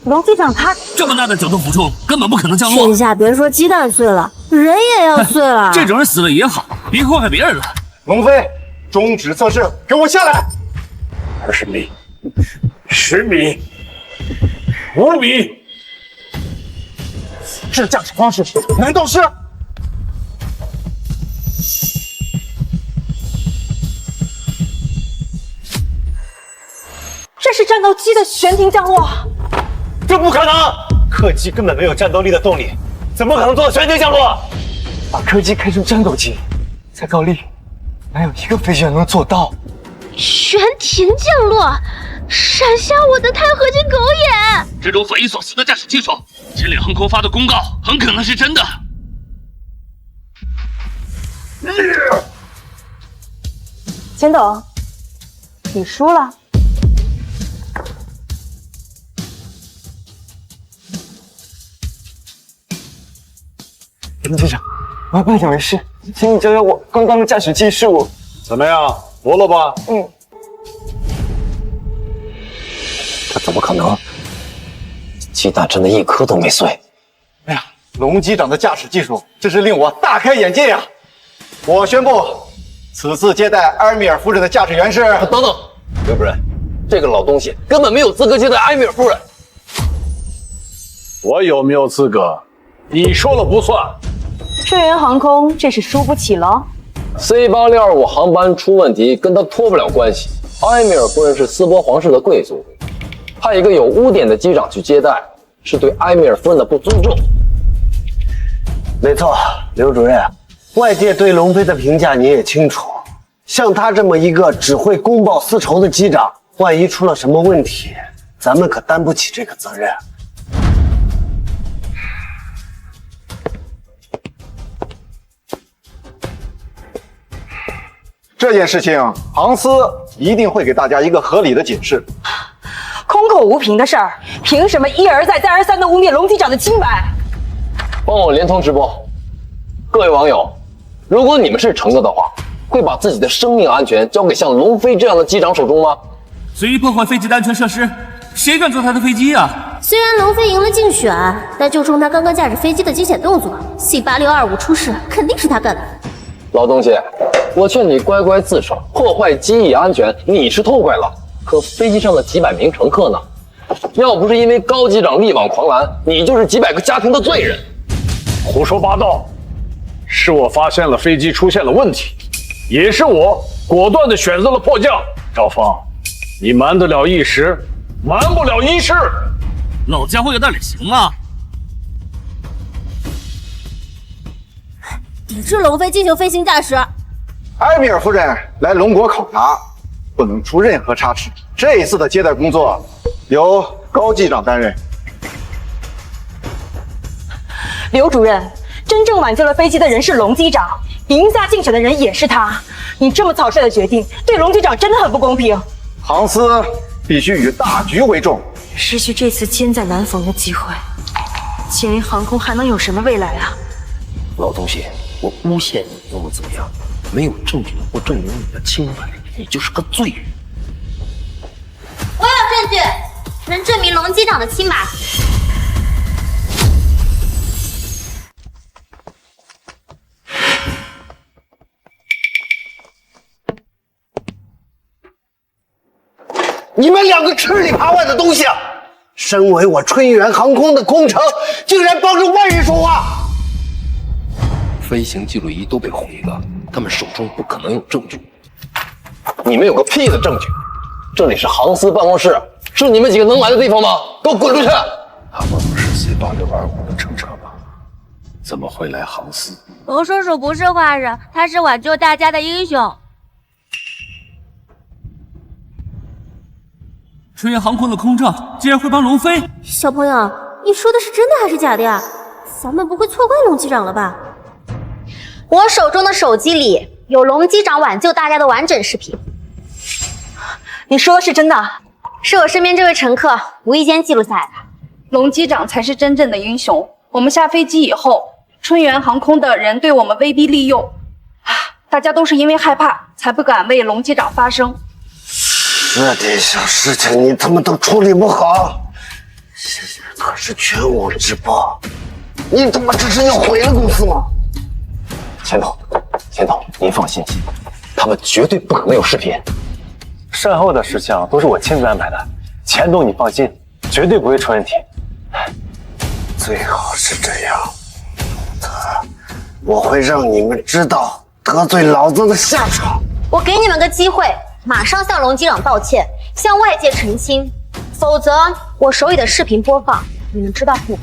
龙机长他这么大的角度俯冲，根本不可能降落。天下别说鸡蛋碎了，人也要碎了。这种人死了也好，别祸害别人了。龙飞，终止测试，给我下来！20米，10米，5米。这驾驶方式难道是？这是战斗机的悬停降落。这不可能！客机根本没有战斗力的动力，怎么可能做到悬停降落？把客机开成战斗机，在高丽，哪有1个飞行员能做到？悬停降落，闪瞎我的钛合金狗眼！这种匪夷所思的驾驶技术，千里航空发的公告很可能是真的。钱董，你输了。龙机长，我要办点没事，请你教教我刚刚的驾驶技术。怎么样，服了吧？这怎么可能？鸡蛋真的1颗都没碎。哎呀，龙机长的驾驶技术真是令我大开眼界呀！我宣布，此次接待埃米尔夫人的驾驶员是……等等，刘主任，这个老东西根本没有资格接待埃米尔夫人。我有没有资格，你说了不算。盛源航空这是输不起了。C8625航班出问题跟他脱不了关系。埃米尔夫人是斯波皇室的贵族，派一个有污点的机长去接待，是对埃米尔夫人的不尊重。没错，刘主任，外界对龙飞的评价你也清楚，像他这么一个只会公报私仇的机长，万一出了什么问题，咱们可担不起这个责任。这件事情，航司一定会给大家一个合理的解释。空口无凭的事儿，凭什么一而再再而三的污蔑龙机长的清白？帮我连通直播，各位网友，如果你们是乘客的话，会把自己的生命安全交给像龙飞这样的机长手中吗？随意破坏飞机的安全设施，谁敢坐他的飞机啊？虽然龙飞赢了竞选，但就冲他刚刚驾驶飞机的惊险动作 ，C8625出事肯定是他干的。老东西，我劝你乖乖自首，破坏机翼安全，你是痛快了，可飞机上的几百名乘客呢？要不是因为高机长力挽狂澜，你就是几百个家庭的罪人。胡说八道！是我发现了飞机出现了问题，也是我果断地选择了迫降。赵峰，你瞒得了一时，瞒不了一世。老家伙有点脸行啊！抵制龙飞进行飞行驾驶。埃米尔夫人来龙国考察，不能出任何差池。这一次的接待工作由高机长担任。刘主任，真正挽救了飞机的人是龙机长，赢下竞选的人也是他。你这么草率的决定，对龙机长真的很不公平。航司必须以大局为重。失去这次千载难逢的机会，青云航空还能有什么未来啊？老东西，我诬陷你又能怎么样？没有证据能够证明你的清白，你就是个罪人。我有证据，能证明龙机长的清白。你们两个吃里扒外的东西，身为我春源航空的空乘，竟然帮着外人说话！飞行记录仪都被毁了，他们手中不可能有证据。你们有个屁的证据！这里是航司办公室，是你们几个能来的地方吗？给我滚出去！他们不是 C8625的乘车吗？怎么会来航司？龙叔叔不是坏人，他是挽救大家的英雄。春源航空的空乘竟然会帮龙飞！小朋友，你说的是真的还是假的呀？咱们不会错怪龙机长了吧？我手中的手机里有龙机长挽救大家的完整视频。你说的是真的？是我身边这位乘客无意间记录下来的。龙机长才是真正的英雄。我们下飞机以后，春源航空的人对我们威逼利诱，大家都是因为害怕才不敢为龙机长发声。这点小事情你他妈都处理不好，现在可是全网直播，你他妈这是要毁了公司吗？钱总，您放心，他们绝对不可能有视频。善后的事情都是我亲自安排的，钱总你放心，绝对不会出问题。最好是这样，我会让你们知道得罪老子的下场。我给你们个机会，马上向龙机长道歉，向外界澄清，否则我手里的视频播放，你们知道不？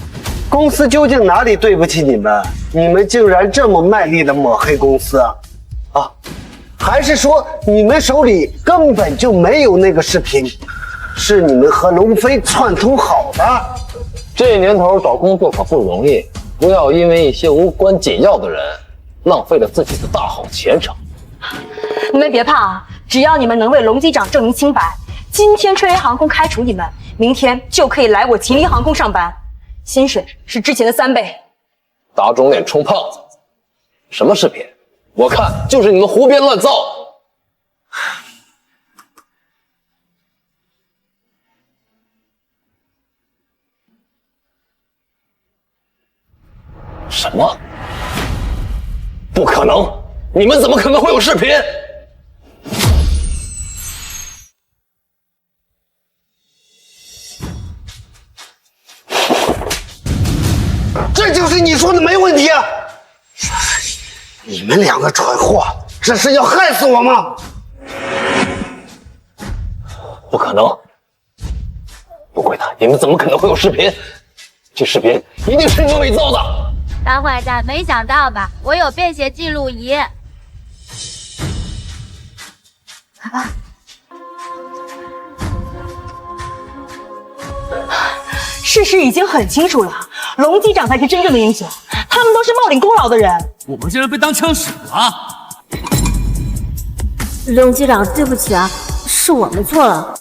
公司究竟哪里对不起你们？你们竟然这么卖力的抹黑公司啊！还是说你们手里根本就没有那个视频，是你们和龙飞串通好的？这年头找工作可不容易，不要因为一些无关紧要的人，浪费了自己的大好前程。你们别怕啊，只要你们能为龙机长证明清白，今天春源航空开除你们，明天就可以来我秦黎航空上班，薪水是之前的3倍。打肿脸充胖子，什么视频？我看就是你们胡编乱造。什么？不可能！你们怎么可能会有视频？这就是你说的没问题啊！你们两个蠢货，这是要害死我吗？不可能！不会的，你们怎么可能会有视频？这视频一定是你们伪造的！大坏蛋，没想到吧？我有便携记录仪。来吧。事实已经很清楚了，龙机长才是真正的英雄，他们都是冒领功劳的人。我们竟然被当枪使了！龙机长，对不起啊，是我们错了。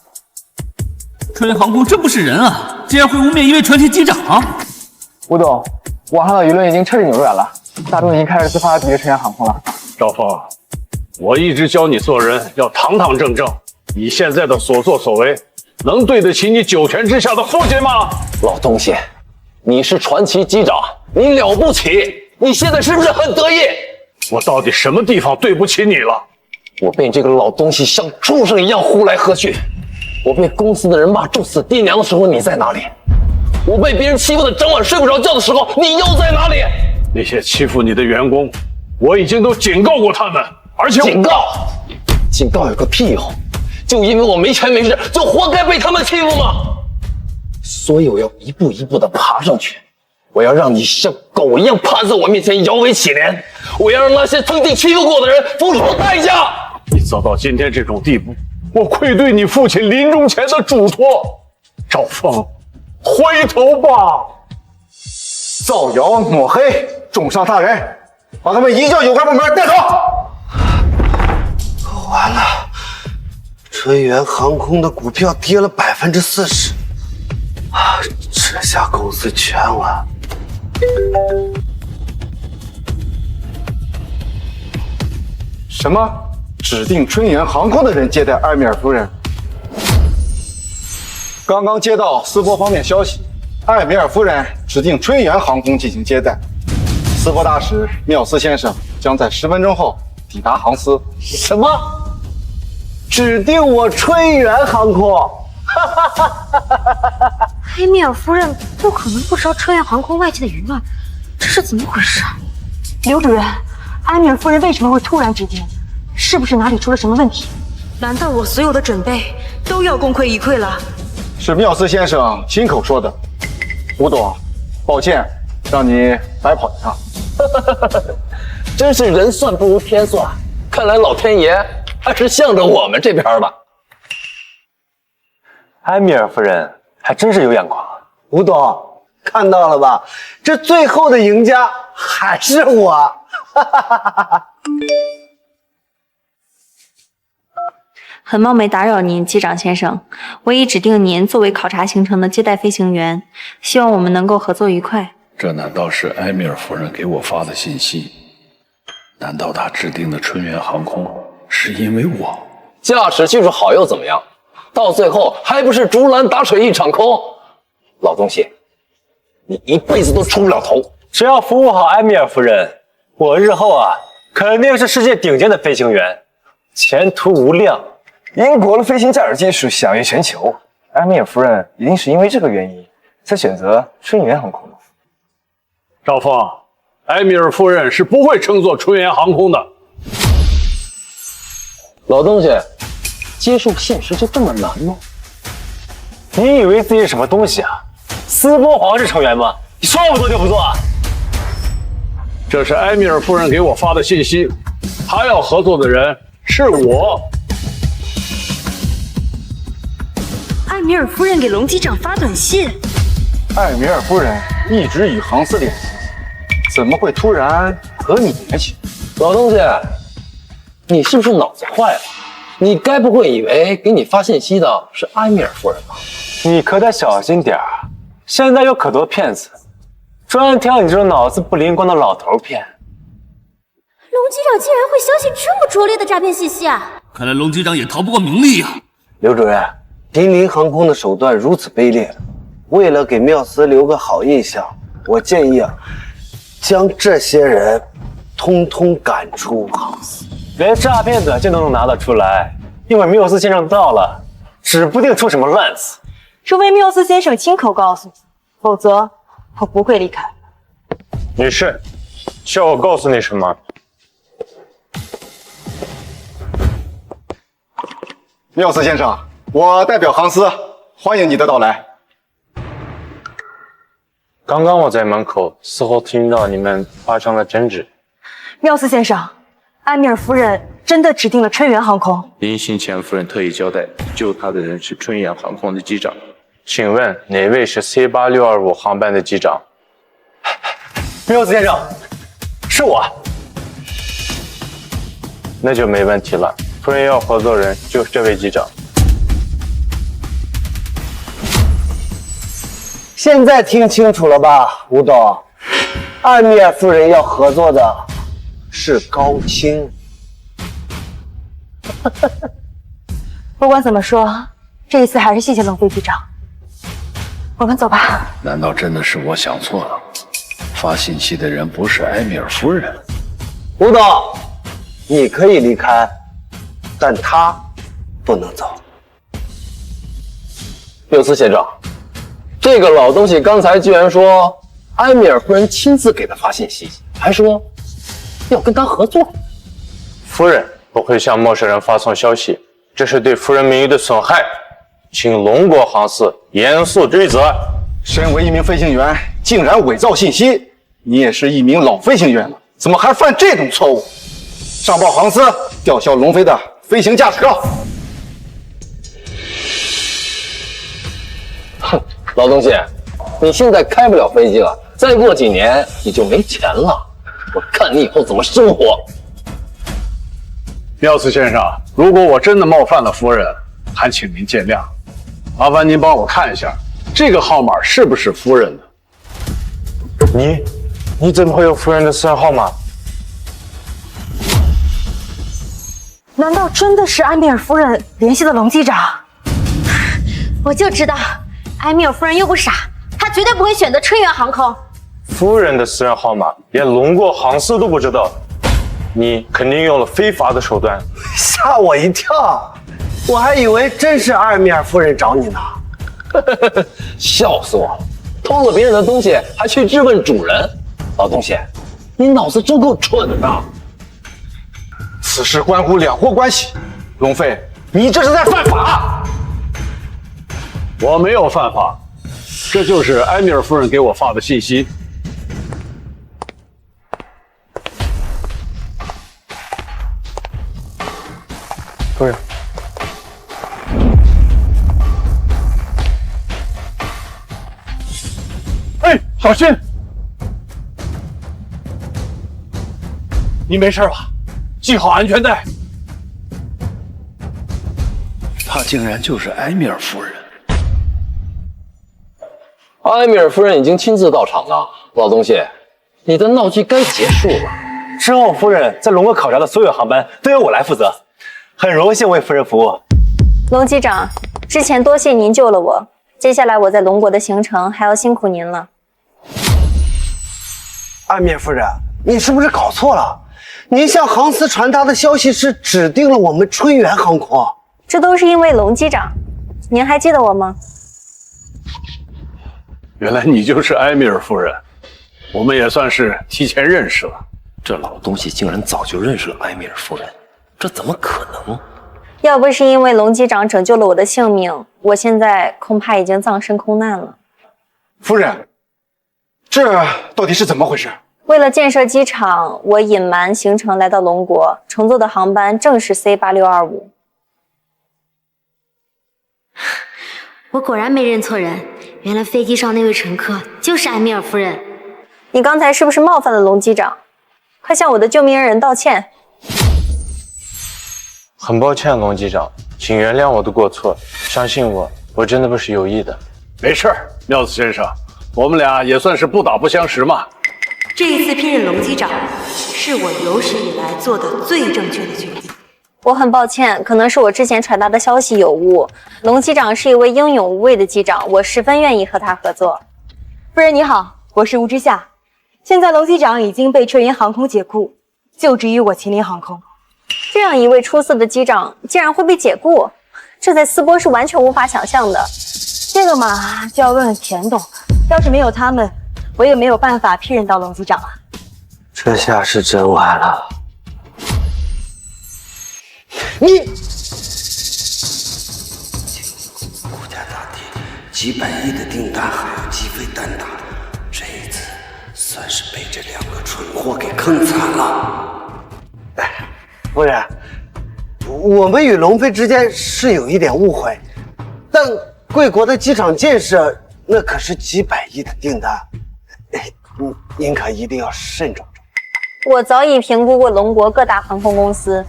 春源航空真不是人啊，竟然会污蔑一位传奇机长！吴总，网上的舆论已经彻底扭转了，大众已经开始自发抵制春源航空了。赵峰，我一直教你做人要堂堂正正，你现在的所作所为，能对得起你九泉之下的父亲吗？老东西，你是传奇机长，你了不起，你现在是不是很得意？我到底什么地方对不起你了？我被这个老东西像畜生一样呼来喝去，我被公司的人骂咒死爹娘的时候你在哪里？我被别人欺负的整晚睡不着觉的时候你又在哪里？那些欺负你的员工，我已经都警告过他们，而且警告有个屁用！就因为我没权没势，就活该被他们欺负吗？所以我要一步一步的爬上去，我要让你像狗一样趴在我面前摇尾乞怜，我要让那些曾经欺负过的人付出代价。你走到今天这种地步，我愧对你父亲临终前的嘱托。赵峰，回头吧！造谣抹黑，重伤他人，把他们移交有关部门带走。完了，春源航空的股票跌了40%，这下公司全完。什么？指定春源航空的人接待埃米尔夫人？刚刚接到斯波方面消息，埃米尔夫人指定春源航空进行接待。斯波大使缪斯先生将在10分钟后抵达航司。什么？指定我春源航空？埃米尔夫人不可能不知道春源航空外界的舆论，这是怎么回事？刘主任，埃米尔夫人为什么会突然指定？是不是哪里出了什么问题？难道我所有的准备都要功亏一篑了？是缪斯先生亲口说的。吴董，抱歉，让你白跑一趟。真是人算不如天算，看来老天爷还是向着我们这边的。埃米尔夫人还真是有眼光。吴董，看到了吧？这最后的赢家还是我。很冒昧打扰您，机长先生，我已指定您作为考察行程的接待飞行员，希望我们能够合作愉快。这难道是埃米尔夫人给我发的信息？难道她指定的春源航空是因为我？驾驶技术好又怎么样？到最后还不是竹篮打水一场空？老东西，你一辈子都出不了头。只要服务好埃米尔夫人，我日后肯定是世界顶尖的飞行员，前途无量。英国的飞行驾驶技术享誉全球，埃米尔夫人一定是因为这个原因才选择春源航空的。赵峰，埃米尔夫人是不会乘坐春源航空的。老东西，接受现实就这么难吗？你以为自己是什么东西啊？斯波皇室成员吗？你说不做就不做啊？这是埃米尔夫人给我发的信息，她要合作的人是我。埃米尔夫人给龙机长发短信。埃米尔夫人一直与航司联系，怎么会突然和你联系？老东西，你是不是脑子坏了？你该不会以为给你发信息的是埃米尔夫人吧？你可得小心点儿，现在有可多骗子，专挑你这种脑子不灵光的老头骗。龙机长竟然会相信这么拙劣的诈骗信息啊！看来龙机长也逃不过名利呀。刘主任，迪林航空的手段如此卑劣，为了给缪斯留个好印象，我建议将这些人通通赶出航司。连诈骗短信都能拿得出来，一会儿缪斯先生到了，指不定出什么乱子。除非缪斯先生亲口告诉你，否则我不会离开。女士，需要我告诉你什么？缪斯先生，我代表航司欢迎你的到来。刚刚我在门口似乎听到你们发生了争执。缪斯先生，埃米尔夫人真的指定了春源航空。临行前，夫人特意交代，救她的人是春源航空的机长。请问哪位是 C8625 航班的机长？缪斯先生，是我。那就没问题了。夫人要合作人就是这位机长。现在听清楚了吧，吴董？埃米尔夫人要合作的是高清。不管怎么说，这一次还是谢谢冷飞机长。我们走吧。难道真的是我想错了？发信息的人不是埃米尔夫人？吴董，你可以离开，但他不能走。缪斯先生，这个老东西刚才居然说埃米尔夫人亲自给他发信息，还说要跟他合作。夫人不会向陌生人发送消息，这是对夫人名誉的损害，请龙国航司严肃追责。身为一名飞行员，竟然伪造信息，你也是一名老飞行员了，怎么还犯这种错误？上报航司，吊销龙飞的飞行驾驶照。哼，老东西，你现在开不了飞机了，再过几年你就没钱了，我看你以后怎么生活。缪斯先生，如果我真的冒犯了夫人，还请您见谅。麻烦您帮我看一下，这个号码是不是夫人的？你怎么会有夫人的私人号码？难道真的是埃米尔夫人联系的龙机长？我就知道，埃米尔夫人又不傻，她绝对不会选择春源航空。夫人的私人号码连龙国航司都不知道，你肯定用了非法的手段。吓我一跳，我还以为真是埃米尔夫人找你呢。笑死我了！偷了别人的东西还去质问主人，老东西，你脑子真够蠢的！此事关乎两国关系，龙飞，你这是在犯法！我没有犯法，这就是埃米尔夫人给我发的信息。夫人。哎，小心！你没事吧？系好安全带。她竟然就是埃米尔夫人。埃米尔夫人已经亲自到场了，老东西，你的闹剧该结束了。之后，夫人在龙国考察的所有航班都由我来负责，很荣幸为夫人服务。龙机长，之前多谢您救了我，接下来我在龙国的行程还要辛苦您了。埃米尔夫人，你是不是搞错了？您向航司传达的消息是指定了我们春源航空，这都是因为龙机长。您还记得我吗？原来你就是埃米尔夫人，我们也算是提前认识了。这老东西竟然早就认识了埃米尔夫人，这怎么可能？要不是因为龙机长拯救了我的性命，我现在恐怕已经葬身空难了。夫人，这到底是怎么回事？为了建设机场，我隐瞒行程来到龙国，乘坐的航班正是 C8625。我果然没认错人，原来飞机上那位乘客就是埃米尔夫人。你刚才是不是冒犯了龙机长？快向我的救命恩人道歉！很抱歉，龙机长，请原谅我的过错，相信我，我真的不是有意的。没事儿，缪斯先生，我们俩也算是不打不相识嘛。这一次聘任龙机长，是我有史以来做的最正确的决定。我很抱歉，可能是我之前传达的消息有误。龙机长是一位英勇无畏的机长，我十分愿意和他合作。夫人你好，我是吴之夏。现在龙机长已经被春源航空解雇，就职于我麒麟航空。这样一位出色的机长竟然会被解雇，这在斯波是完全无法想象的。这个嘛，就要问问田董，要是没有他们，我也没有办法聘任到龙机长啊。这下是真完了。你几百亿的订单还要鸡飞蛋打，这一次算是被这两个蠢货给坑惨了。夫人，我们与龙飞之间是有一点误会，但贵国的机场建设那可是几百亿的订单，您可一定要慎重。我早已评估过龙国各大航空公司，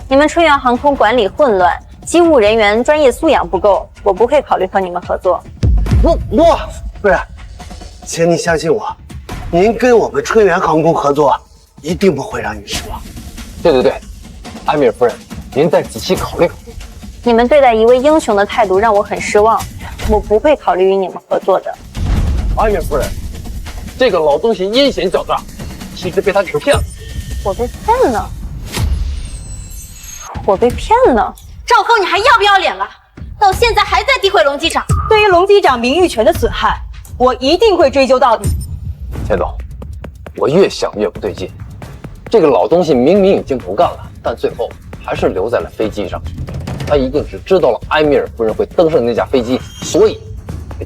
你们春源航空管理混乱，机务人员专业素养不够，我不会考虑和你们合作。不是，请你相信我，您跟我们春源航空合作，一定不会让你失望。对，埃米尔夫人，您再仔细考虑考虑。你们对待一位英雄的态度让我很失望，我不会考虑与你们合作的。埃米尔夫人，这个老东西阴险狡诈，其实被他给骗了。我被骗了？我被骗了？赵峰，你还要不要脸了？到现在还在诋毁龙机长。对于龙机长名誉权的损害，我一定会追究到底。钱总，我越想越不对劲。这个老东西明明已经不干了，但最后还是留在了飞机上。他一定是知道了埃米尔夫人会登上那架飞机，所以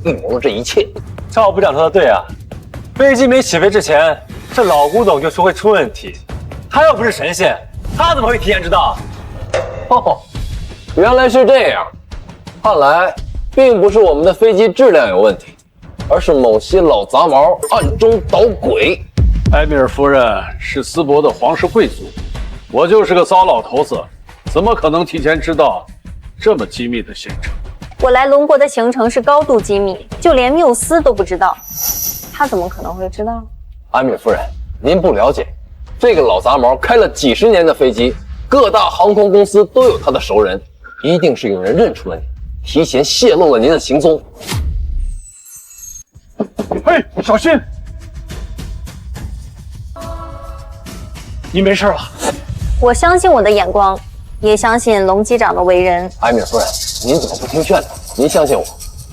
预谋了这一切。赵部长说的对啊，飞机没起飞之前，这老古董就说会出问题。他又不是神仙，他怎么会提前知道？哦，原来是这样。看来并不是我们的飞机质量有问题，而是某些老杂毛暗中捣鬼。埃米尔夫人是斯伯的皇室贵族，我就是个糟老头子，怎么可能提前知道这么机密的行程？我来龙国的行程是高度机密，就连缪斯都不知道，他怎么可能会知道？埃米尔夫人，您不了解，这个老杂毛开了几十年的飞机，各大航空公司都有他的熟人，一定是有人认出了你，提前泄露了您的行踪。嘿，小心！你没事吧？我相信我的眼光，也相信龙机长的为人。埃米尔夫人，您怎么不听劝呢？您相信我，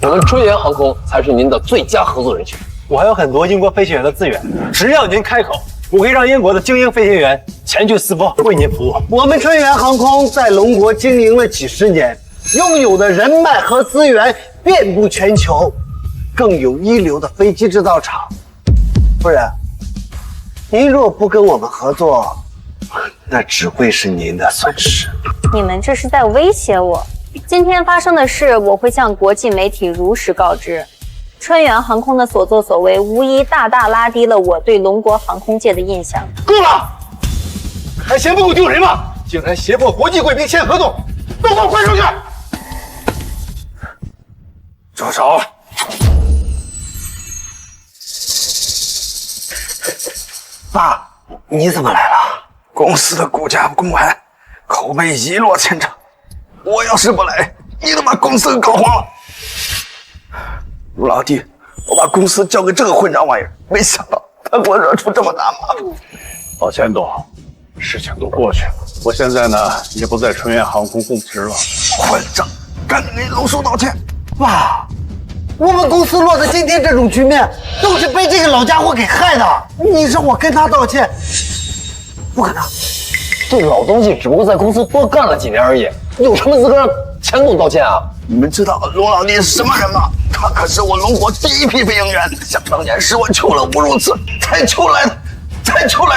我们春源航空才是您的最佳合作人选。我还有很多英国飞行员的资源，只要您开口，我可以让英国的精英飞行员前去斯波为您服务。我们春源航空在龙国经营了几十年，拥有的人脉和资源遍布全球，更有一流的飞机制造厂。夫人，您若不跟我们合作，那只会是您的损失。你们这是在威胁我。今天发生的事，我会向国际媒体如实告知。春源航空的所作所为，无疑大大拉低了我对龙国航空界的印象。够了！还嫌不够丢人吗？竟然胁迫国际贵宾签合同，都给我滚出去！住手！爸，你怎么来了？公司的股价公开，口碑一落千丈。我要是不来，你都把公司给搞黄了。陆老弟，我把公司交给这个混账玩意儿，没想到他给我惹出这么大麻烦。老钱董，事情都过去了，我现在呢也不在春源航空供职了。混账，赶紧给龙叔道歉。爸，我们公司落得今天这种局面，都是被这个老家伙给害的。你让我跟他道歉，不可能。这老东西只不过在公司多干了几年而已，有什么资格让钱总道歉啊？你们知道龙老弟是什么人吗？他可是我龙国第一批飞行员，想当年是我求了无数次才求来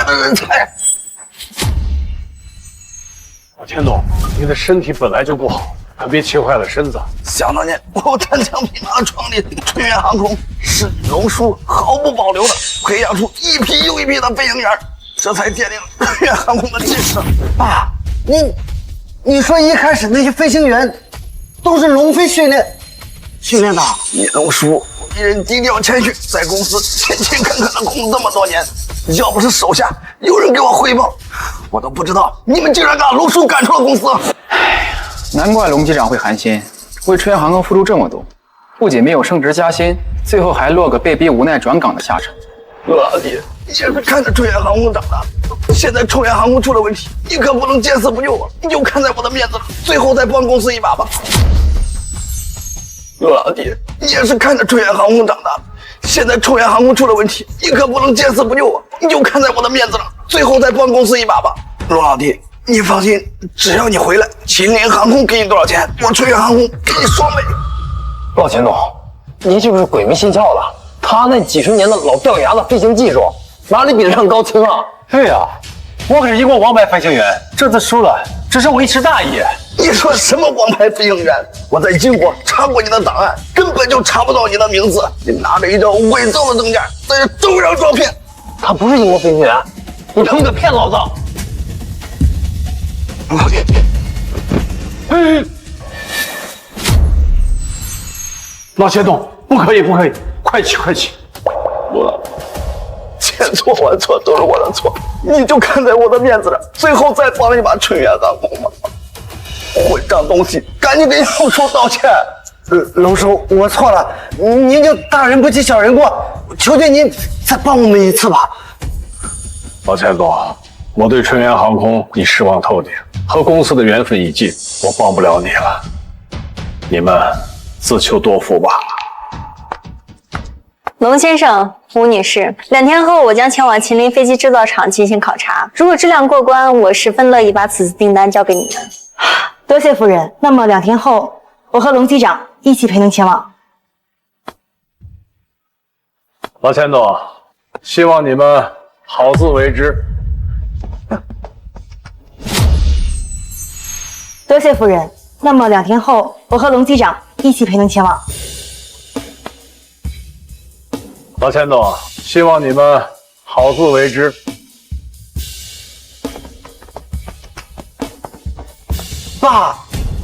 的人才。老钱董，您的身体本来就不好，可别气坏了身子。想当年我单枪匹马创立春源航空，是龙叔毫不保留的培养出一批又一批的飞行员，这才奠定了春源航空的基石。爸，你说一开始那些飞行员都是龙飞训练的？你龙叔为人低调谦虚，在公司勤勤恳恳的工作这么多年，要不是手下有人给我汇报，我都不知道你们竟然把龙叔赶出了公司。难怪龙机长会寒心，为春源航空付出这么多，不仅没有升职加薪，最后还落个被逼无奈转岗的下场。陆老弟，你也是看着春源航空长大的，现在春源航空出了问题，你可不能见死不救啊！你就看在我的面子上，最后再帮公司一把吧。陆老弟，你也是看着春源航空长大的，现在春源航空出了问题，你可不能见死不救啊！你就看在我的面子上，最后再帮公司一把吧。陆老弟，你放心，只要你回来，秦岭航空给你多少钱，我春源航空给你双倍。老钱总，您是不是鬼迷心窍了？他那几十年的老掉牙的飞行技术，哪里比得上高清啊？对呀，我可是一个王牌飞行员，这次输了只是我一时大意。你说什么王牌飞行员？我在英国查过你的档案，根本就查不到你的名字。你拿着一张伪造的证件在这东上撞骗。他不是英国飞行员，你他妈个骗老子！老钱总，不可以，快起！我千错万错都是我的错，你就看在我的面子上，最后再帮你把春源航空吧。混账东西，赶紧给龙叔道歉！龙叔，我错了，您就大人不计小人过，求求您再帮我们一次吧。老钱总，我对春源航空已失望透顶，和公司的缘分已尽，我帮不了你了，你们自求多福吧。龙先生、吴女士，2天后我将前往秦林飞机制造厂进行考察，如果质量过关，我十分乐意把此次订单交给你们。多谢夫人。那么2天后，我和龙机长一起陪您前往。老钱总，希望你们好自为之。多谢夫人。那么2天后，我和龙机长一起陪您前往。老钱总，希望你们好自为之。爸，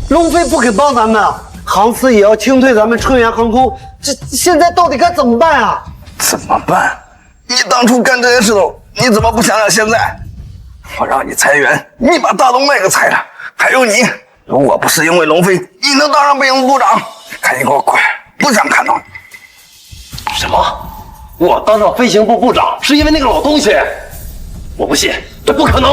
龙飞不肯帮咱们，航司也要清退咱们春源航空，这现在到底该怎么办啊？怎么办？你当初干这些事情，你怎么不想想现在？我让你裁员，你把大东那个裁了，还有你，如果不是因为龙飞，你能当上飞行部长？赶紧给我滚！不想看到你。什么？我当上飞行部部长是因为那个老东西？我不信，这不可能！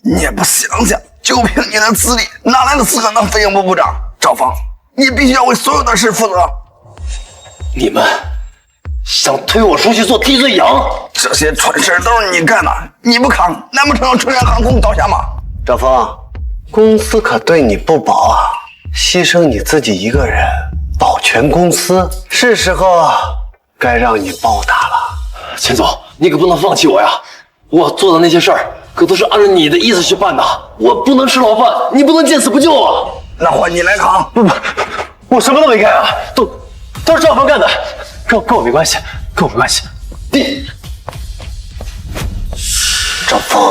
你也不想想，就凭你的资历，哪来的资格当飞行部部长？赵峰，你必须要为所有的事负责。你们想推我出去做替罪羊？这些蠢事都是你干的，你不扛，难不成让春源航空倒下吗？赵峰，公司可对你不薄啊，牺牲你自己一个人，保全公司，是时候该让你报答了。钱总，你可不能放弃我呀！我做的那些事儿可都是按照你的意思去办的，我不能吃牢饭，你不能见死不救啊！那换你来扛。不，我什么都没干啊，都是赵峰干的，跟我没关系，跟我没关系。赵峰，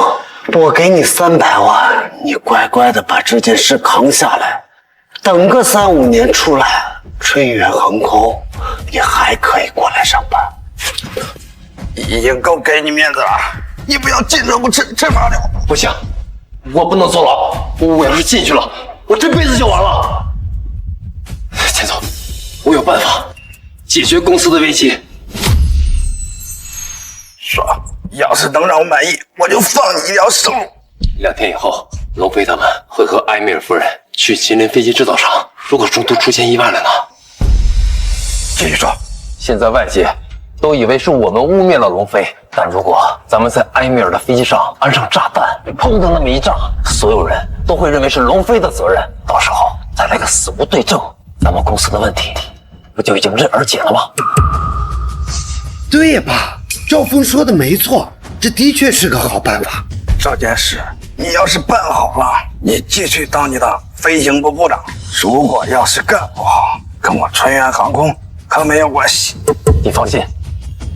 我给你300万，你乖乖的把这件事扛下来，等个3、5年出来，春源航空你还可以过来上班。已经够给你面子了，你不要进则不吃，吃罚了。不行，我不能坐牢，我要是进去了，我这辈子就完了。钱总，我有办法解决公司的危机。说，要是能让我满意，我就放你一条生路。 2天以后，龙飞他们会和埃米尔夫人去秦林飞机制造厂。如果中途出现意外了呢？继续说。现在外界都以为是我们污蔑了龙飞，但如果咱们在埃米尔的飞机上安上炸弹，砰的那么一炸，所有人都会认为是龙飞的责任。到时候再来个死无对证，咱们公司的问题不就已经迎刃而解了吗？对呀，爸，赵峰说的没错，这的确是个好办法。这件事你要是办好了，你继续当你的飞行部部长；如果要是干不好，跟我春源航空可没有关系。你放心，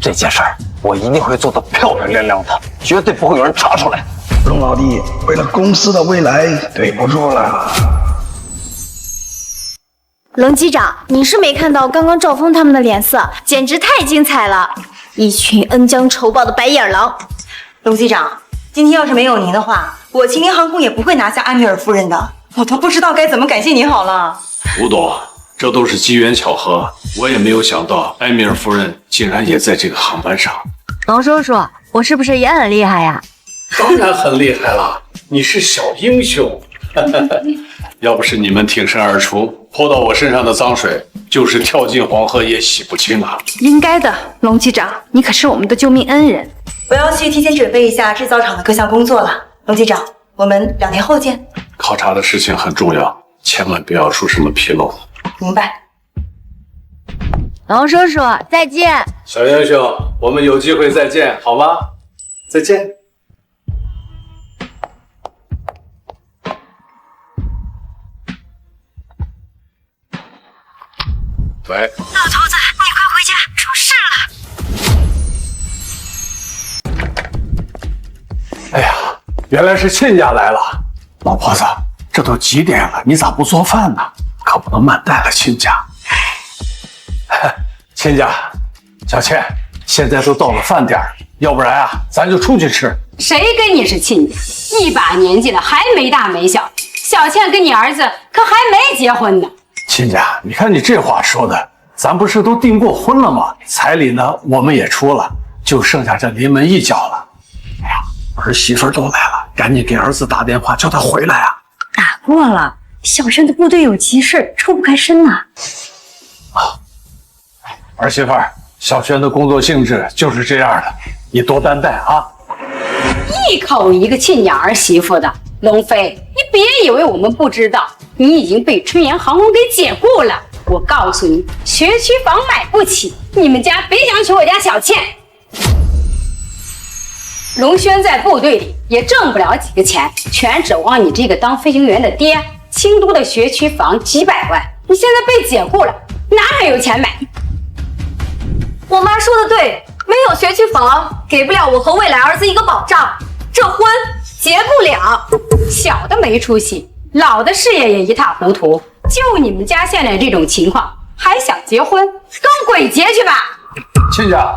这件事儿我一定会做得漂漂亮亮的，绝对不会有人查出来。龙老弟，为了公司的未来，对不住了。龙机长，你是没看到刚刚赵峰他们的脸色，简直太精彩了，一群恩将仇报的白眼狼。龙机长，今天要是没有您的话，我秦林航空也不会拿下埃米尔夫人的，我都不知道该怎么感谢您好了。吴董，这都是机缘巧合，我也没有想到埃米尔夫人竟然也在这个航班上。龙叔叔，我是不是也很厉害呀？当然很厉害了，你是小英雄。要不是你们挺身而出，泼到我身上的脏水，就是跳进黄河也洗不清啊！应该的，龙机长，你可是我们的救命恩人。我要去提前准备一下制造厂的各项工作了。龙机长，我们2天后见。考察的事情很重要，千万不要出什么纰漏。明白。龙叔叔，再见。小英雄，我们有机会再见，好吗？再见。喂，老头子，你快回家，出事了！哎呀，原来是亲家来了。老婆子，这都几点了，你咋不做饭呢？可不能慢待了亲家。亲家，小倩，现在都到了饭点，要不然啊，咱就出去吃。谁跟你是亲家？一把年纪了还没大没小，小倩跟你儿子可还没结婚呢。亲家，你看你这话说的，咱不是都订过婚了吗？彩礼呢，我们也出了，就剩下这临门一脚了。哎呀，儿媳妇都来了，赶紧给儿子打电话，叫他回来啊！打过了，小轩的部队有急事，抽不开身呐。儿媳妇儿，小轩的工作性质就是这样的，你多担待啊！一口一个亲家儿媳妇的，龙飞，你别以为我们不知道，你已经被春阳航空给解雇了。我告诉你，学区房买不起，你们家别想娶我家小倩。龙轩在部队里也挣不了几个钱，全指望你这个当飞行员的爹。京都的学区房几百万，你现在被解雇了，哪还有钱买？我妈说的对，没有学区房，给不了我和未来儿子一个保障，这婚结不了。小的没出息，老的事业也一塌糊涂。就你们家现在这种情况，还想结婚？跟鬼结去吧！亲家，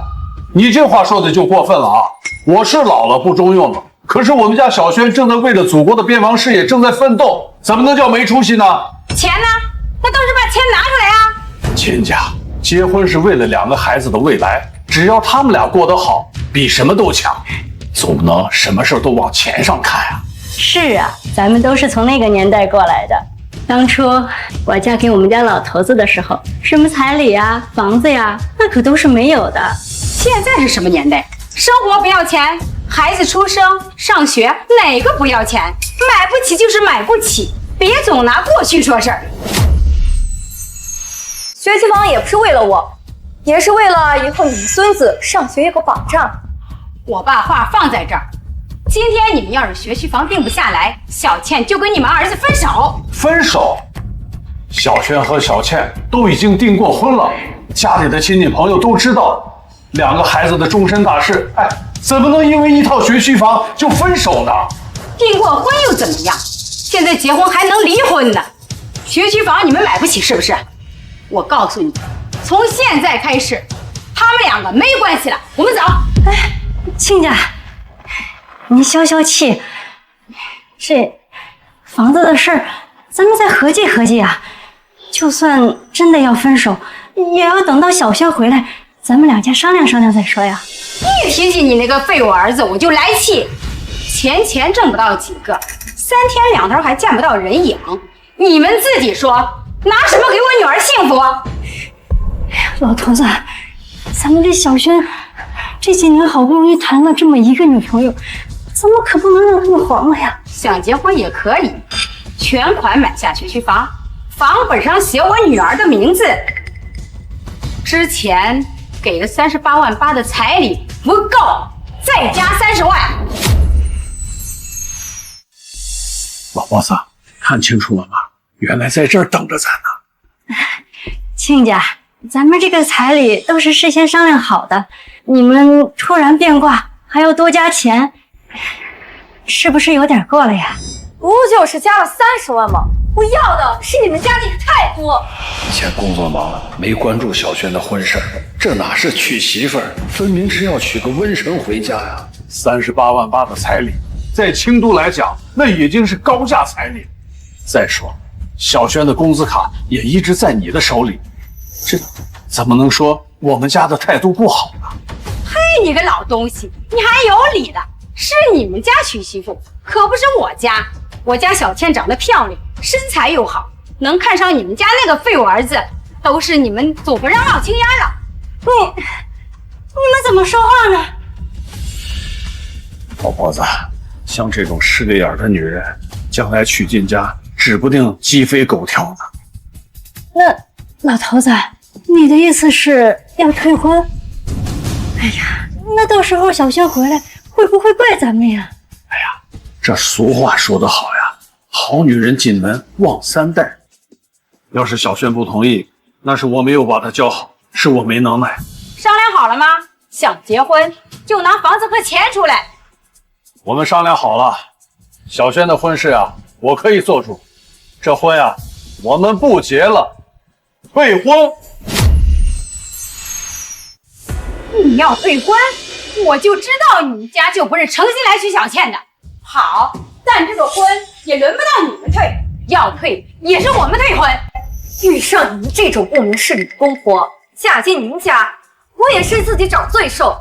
你这话说的就过分了啊！我是老了不中用了，可是我们家小轩正在为了祖国的边防事业正在奋斗，怎么能叫没出息呢？钱呢？那倒是把钱拿出来啊！亲家，结婚是为了2个孩子的未来，只要他们俩过得好，比什么都强。总不能什么事都往钱上看啊。是啊，咱们都是从那个年代过来的。当初我嫁给我们家老头子的时候，什么彩礼呀、房子呀，那可都是没有的。现在是什么年代？生活不要钱，孩子出生、上学哪个不要钱？买不起就是买不起，别总拿过去说事儿。学区房也不是为了我，也是为了以后你们孙子上学有个保障。我把话放在这儿，今天你们要是学区房定不下来，小倩就跟你们儿子分手。分手？小轩和小倩都已经订过婚了，家里的亲戚朋友都知道，2个孩子的终身大事，哎，怎么能因为一套学区房就分手呢？订过婚又怎么样？现在结婚还能离婚呢。学区房你们买不起是不是？我告诉你，从现在开始，他们2个没关系了，我们走。哎，亲家，你消消气，这房子的事儿，咱们再合计合计啊。就算真的要分手，也要等到小轩回来，咱们2家商量商量再说呀。一提起你那个废物儿子，我就来气。钱挣不到几个，3天2头还见不到人影。你们自己说，拿什么给我女儿幸福？老头子，咱们这小轩这几年好不容易谈了这么一个女朋友，咱们可不能让他们黄了呀。想结婚也可以，全款买下学区房，房本上写我女儿的名字。之前给了38.8万的彩礼不够，再加30万。老boss，看清楚了吗？原来在这儿等着咱呢。亲家，咱们这个彩礼都是事先商量好的，你们突然变卦还要多加钱，是不是有点过了呀？不就是加了30万吗？我要的是你们家那个太多。以前工作忙，没关注小轩的婚事，这哪是娶媳妇儿，分明是要娶个瘟神回家呀！38.8万的彩礼，在清都来讲，那已经是高价彩礼。再说，小轩的工资卡也一直在你的手里，这怎么能说我们家的态度不好呢？嘿，你个老东西，你还有理了？是你们家娶媳妇，可不是我家。我家小倩长得漂亮，身材又好，能看上你们家那个废物儿子，都是你们祖不让冒青烟了。你们怎么说话呢？老婆子，像这种是个眼的女人，将来娶进家，指不定鸡飞狗跳呢。老头子，你的意思是要退婚？哎呀，那到时候小轩回来会不会怪咱们呀？这俗话说得好呀，好女人进门旺3代。要是小轩不同意，那是我没有把她教好，是我没能耐。商量好了吗？想结婚就拿房子和钱出来。我们商量好了，小轩的婚事啊，我可以做主。这婚啊，我们不结了，退婚。你要退婚，我就知道你们家就不是诚心来娶小倩的。好，但这个婚也轮不到你们退，要退也是我们退婚。遇上你们这种不明事理的公婆，嫁进您家，我也是自己找罪受。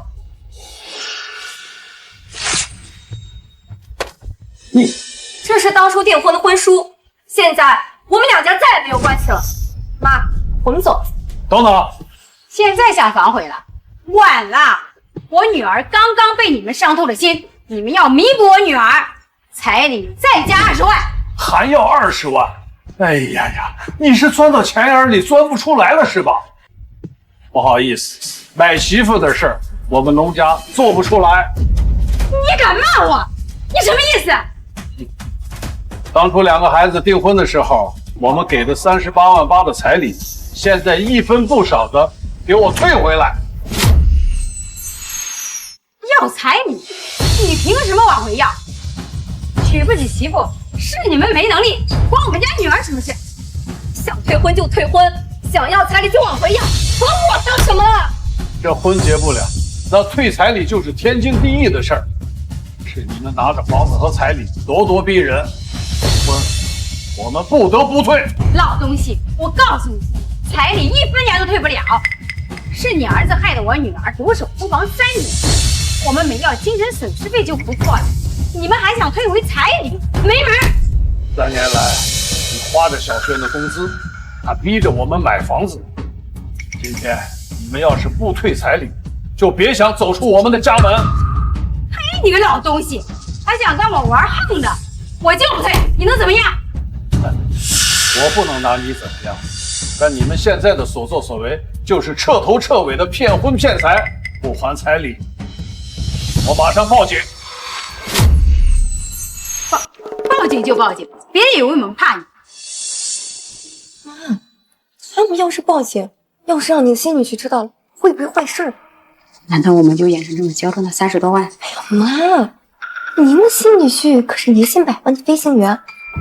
这是当初订婚的婚书，现在我们两家再也没有关系了。妈，我们走。等等，现在想反悔了，晚了。我女儿刚刚被你们伤透了心，你们要弥补我女儿，彩礼再加20万，还要20万。哎呀呀，你是钻到钱眼里钻不出来了是吧？不好意思，买媳妇的事儿我们农家做不出来。你敢骂我？你什么意思？当初2个孩子订婚的时候，我们给的38万8的彩礼，现在一分不少的给我退回来。要彩礼，你凭什么往回要？娶不起媳妇是你们没能力，关我们家女儿什么事？想退婚就退婚，想要彩礼就往回要，管我当什么？这婚结不了，那退彩礼就是天经地义的事儿。是你们拿着房子和彩礼咄咄逼人，婚我们不得不退。老东西，我告诉你，彩礼1分钱都退不了。是你儿子害得我女儿独守空房3年，我们没要精神损失费就不错了，你们还想退回彩礼，没门！3年来，你花着小轩的工资，他逼着我们买房子。今天你们要是不退彩礼，就别想走出我们的家门。嘿，你个老东西，还想跟我玩横的，我就不退，你能怎么样？我不能拿你怎么样，但你们现在的所作所为，就是彻头彻尾的骗婚骗财，不还彩礼，我马上报警。报警就报警，别以为我们怕你。妈，他们要是报警，要是让你的新女婿知道了，会不会坏事？难道我们就眼睁睁的交出那30多万？哎呦妈，您的新女婿可是年薪100万的飞行员，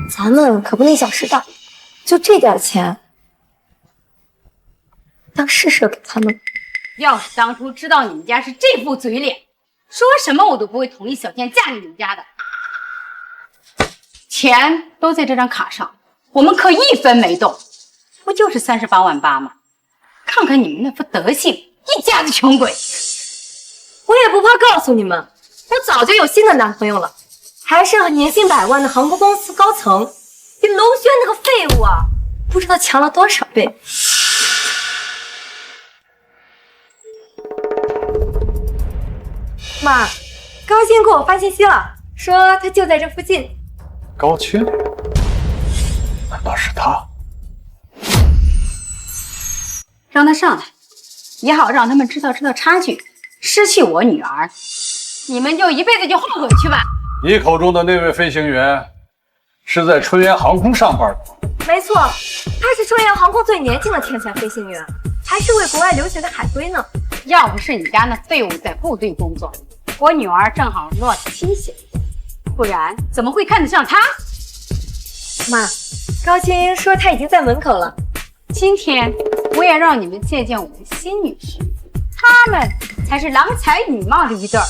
咱们可不那小时大，就这点钱，当施舍给他们。要是当初知道你们家是这副嘴脸，说什么我都不会同意小倩嫁给你们家的。钱都在这张卡上，我们可1分没动，不就是38万8吗？看看你们那副德行，一家子穷鬼！我也不怕告诉你们，我早就有新的男朋友了，还是个年薪100万的航空公司高层，比龙轩那个废物啊，不知道强了多少倍。妈，高鑫给我发信息了，说他就在这附近。高清？难道是他？让他上来，也好让他们知道差距。失去我女儿，你们就一辈子就后悔去吧。你口中的那位飞行员，是在春源航空上班的？没错，他是春源航空最年轻的天才飞行员，还是为国外留学的海归呢。要不是你家那废物在部队工作，我女儿正好落得清闲，不然怎么会看得上他？妈，高鑫说他已经在门口了。今天我也让你们见见我的新女婿，他们才是郎才女貌的一对儿。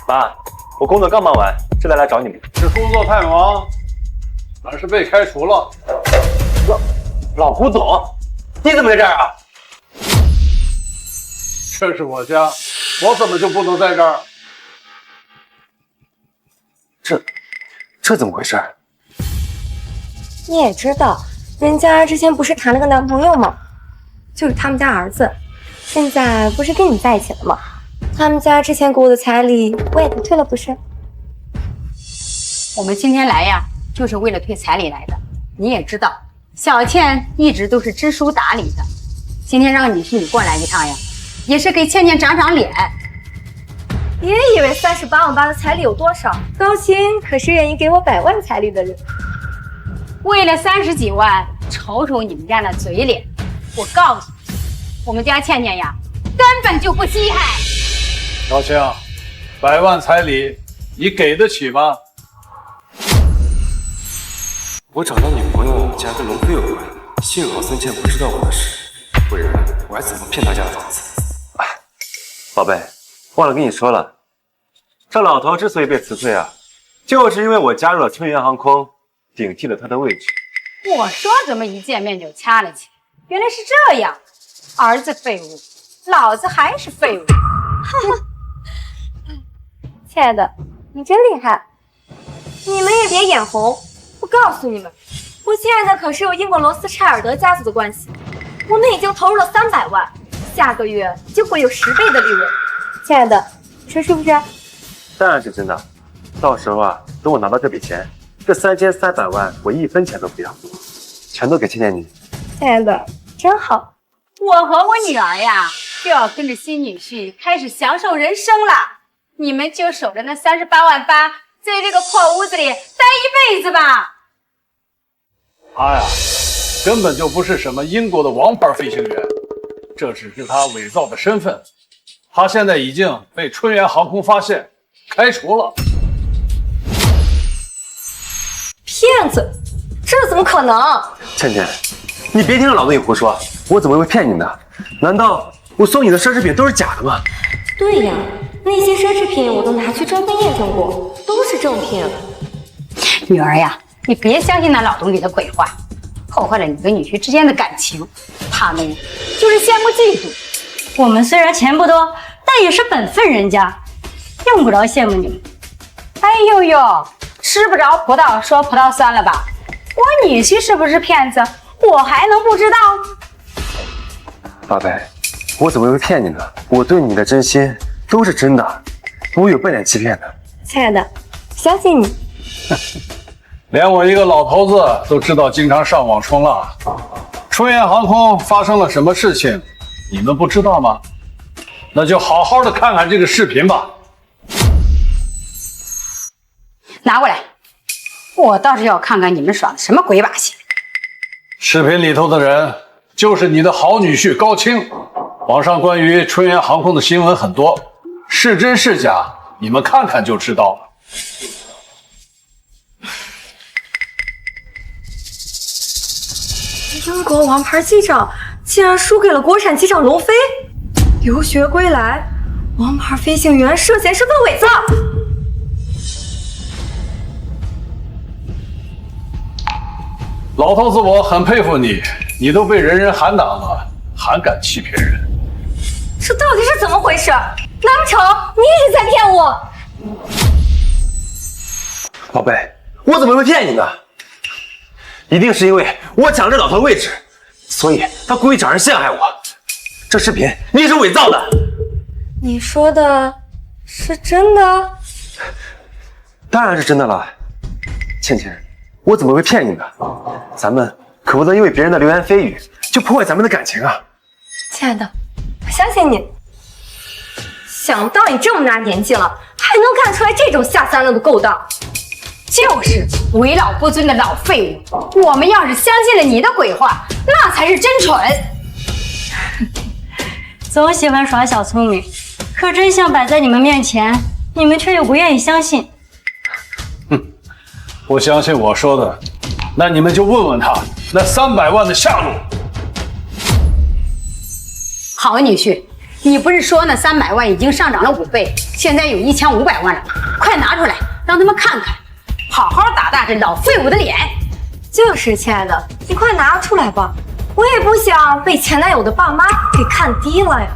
妈，我工作刚忙完，这才来找你们。是工作太忙，还是被开除了？老胡总，你怎么在这儿啊？这是我家，我怎么就不能在这儿？这怎么回事？你也知道，人家之前不是谈了个男朋友吗？就是他们家儿子，现在不是跟你在一起了吗？他们家之前给我的彩礼我也不退了，不是？我们今天来呀，就是为了退彩礼来的。你也知道，小倩一直都是知书达理的，今天让你过来一趟呀，也是给倩倩长长脸。别以为38万8的彩礼有多少，高鑫可是愿意给我100万彩礼的人。为了30几万，瞅瞅你们家那嘴脸，我告诉你，我们家倩倩呀，根本就不稀罕。小青，100万彩礼，你给得起吗？我找到女朋友竟然跟龙飞有关，幸好孙倩不知道我的事，不然我还怎么骗她家的房子？哎，宝贝，忘了跟你说了，这老头之所以被辞退啊，就是因为我加入了春源航空，顶替了他的位置。我说怎么一见面就掐了起来，原来是这样。儿子废物，老子还是废物。亲爱的，你真厉害，你们也别眼红。我告诉你们，我现在可是有英国罗斯柴尔德家族的关系，我们已经投入了300万，下个月就会有10倍的利润。亲爱的，你说是不是？当然是真的，到时候啊，等我拿到这笔钱，这3300万我1分钱都不要，全都给倩倩你。亲爱的，真好。我和我女儿呀，就要跟着新女婿开始享受人生了。你们就守着那38万8，在这个破屋子里待一辈子吧。他呀，根本就不是什么英国的王牌飞行员，这只是他伪造的身份。他现在已经被春源航空发现，开除了。骗子，这怎么可能？倩倩，你别听着老东西胡说，我怎么会骗你呢？难道我送你的奢侈品都是假的吗？对呀，那些奢侈品我都拿去专门验证过，都是正品。女儿呀，你别相信那老东西的鬼话，破坏了你跟女婿之间的感情。他们呀，就是羡慕嫉妒。我们虽然钱不多，但也是本分人家，用不着羡慕你们。哎呦呦，吃不着葡萄说葡萄酸了吧？我女婿是不是骗子，我还能不知道？宝贝，我怎么会骗你呢？我对你的真心都是真的，我有半点欺骗的。亲爱的，相信你。连我一个老头子都知道经常上网冲浪，春源航空发生了什么事情，你们不知道吗？那就好好的看看这个视频吧。拿过来，我倒是要看看你们耍的什么鬼把戏。视频里头的人就是你的好女婿高清。网上关于春源航空的新闻很多，是真是假，你们看看就知道了。英国王牌机长竟然输给了国产机长龙飞，留学归来，王牌飞行员涉嫌身份伪造。老头子，我很佩服你，你都被人人喊打了，还敢欺骗人。这到底是怎么回事？难不成你一直在骗我？宝贝，我怎么会骗你呢？一定是因为我抢这老头的位置，所以他故意找人陷害我。这视频你也是伪造的。你说的是真的？当然是真的了。倩倩，我怎么会骗你呢？咱们可不能因为别人的流言蜚语就破坏咱们的感情啊。亲爱的，我相信你。想不到你这么大年纪了，还能干出来这种下三滥的勾当。就是为老不尊的老废物。我们要是相信了你的鬼话，那才是真蠢。总喜欢耍小聪明，可真相摆在你们面前，你们却又不愿意相信。不相信我说的，那你们就问问他那300万的下落。好女婿，你不是说那300万已经上涨了5倍，现在有1500万了，快拿出来让他们看看，好好打打这老废物的脸。就是，亲爱的，你快拿出来吧，我也不想被前男友的爸妈给看低了呀。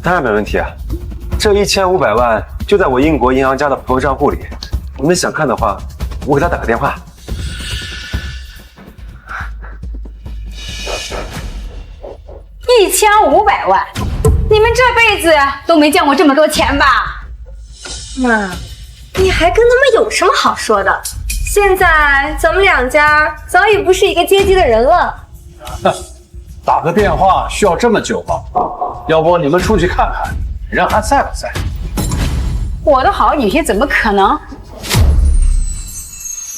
当然没问题啊，这1500万就在我英国银行家的朋友账户里，你们想看的话，我给他打个电话。1500万，你们这辈子都没见过这么多钱吧？妈，你还跟他们有什么好说的？现在咱们两家早已不是一个阶级的人了。打个电话需要这么久吗？要不你们出去看看，人还在不在？我的好女婿怎么可能？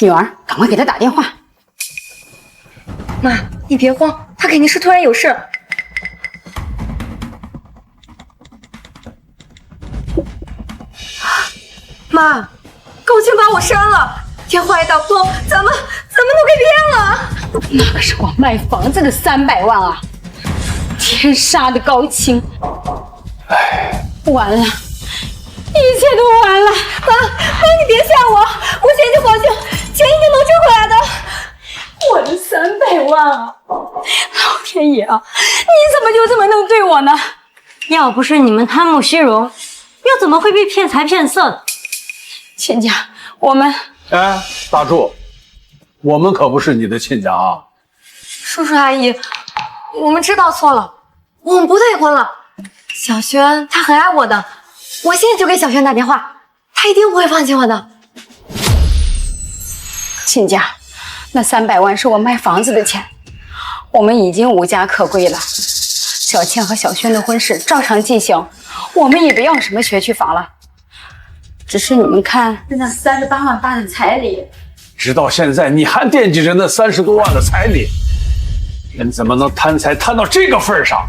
女儿，赶快给他打电话。妈，你别慌，他肯定是突然有事。妈，高青把我删了，电话也打不通，咱们都被骗了。那可是我卖房子的300万啊！天杀的高青！哎，完了，一切都完了！妈，你别吓我，我现在就报警，钱一定能追回来的。我的300万啊！老天爷啊，你怎么就这么能对我呢？要不是你们贪慕虚荣，又怎么会被骗财骗色的？亲家，我们……哎，大柱，我们可不是你的亲家啊！叔叔阿姨，我们知道错了，我们不退婚了。小轩他很爱我的，我现在就给小轩打电话，他一定不会放弃我的。亲家，那300万是我卖房子的钱，我们已经无家可归了。小倩和小轩的婚事照常进行，我们也不要什么学区房了。只是你们看那38万8的彩礼，直到现在你还惦记着那30多万的彩礼，人怎么能贪财贪到这个份上？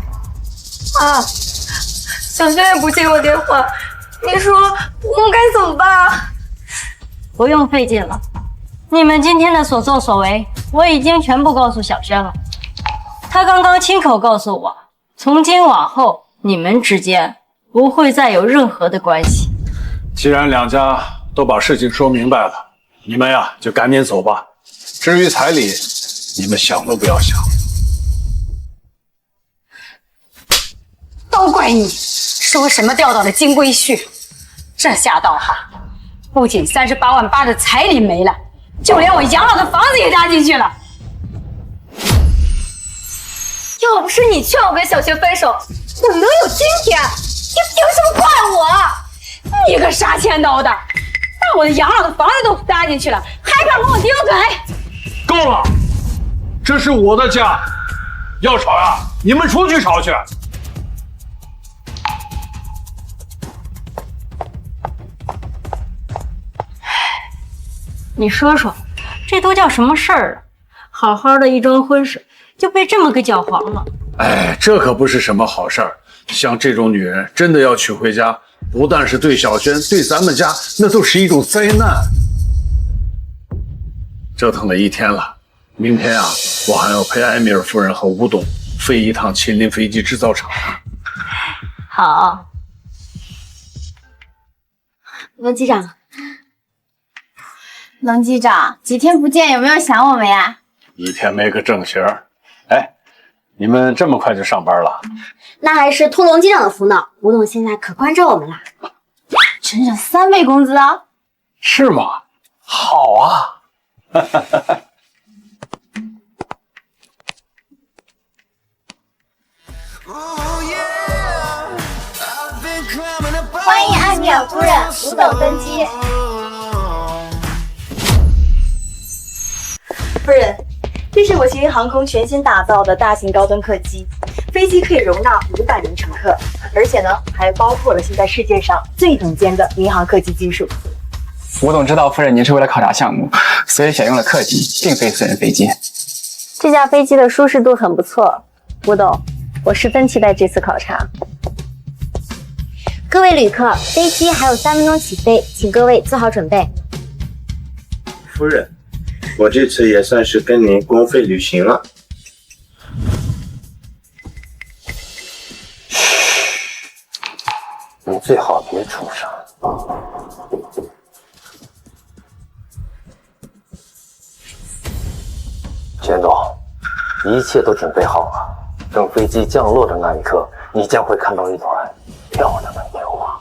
啊，小轩也不接我电话，你说我们该怎么办？不用费劲了，你们今天的所作所为，我已经全部告诉小轩了。他刚刚亲口告诉我，从今往后你们之间不会再有任何的关系。既然两家都把事情说明白了，你们呀就赶紧走吧。至于彩礼，你们想都不要想。都怪你，说什么钓到了金龟婿，这下倒好，不仅38万8的彩礼没了，就连我养老的房子也搭进去了。要不是你劝我跟小轩分手，我能有今天，你凭什么怪我？你个杀千刀的，把我的养老的房子都搭进去了，还敢跟我顶嘴？够了，这是我的家，要吵呀，你们出去吵去。你说说，这都叫什么事儿啊？好好的一桩婚事就被这么个搅黄了。哎，这可不是什么好事儿。像这种女人，真的要娶回家，不但是对小轩，对咱们家，那都是一种灾难。折腾了一天了，明天啊，我还要陪埃米尔夫人和吴董飞一趟秦林飞机制造厂。好，龙机长，龙机长，几天不见，有没有想我们呀？一天没个正形儿。哎，你们这么快就上班了？那还是托龙机长的福呢，吴董现在可关照我们了，整整3倍工资啊！是吗？好啊！欢迎艾米尔夫人、吴董登机。夫人，这是我新运航空全新打造的大型高端客机，飞机可以容纳500名乘客，而且呢，还包括了现在世界上最顶尖的民航客机技术。吴董知道夫人您是为了考察项目，所以选用了客机，并非私人飞机。这架飞机的舒适度很不错，吴董，我十分期待这次考察。各位旅客，飞机还有3分钟起飞，请各位做好准备。夫人，我这次也算是跟您公费旅行了。你最好别出声。钱总，一切都准备好了。等飞机降落的那一刻，你将会看到一团漂亮的烟花。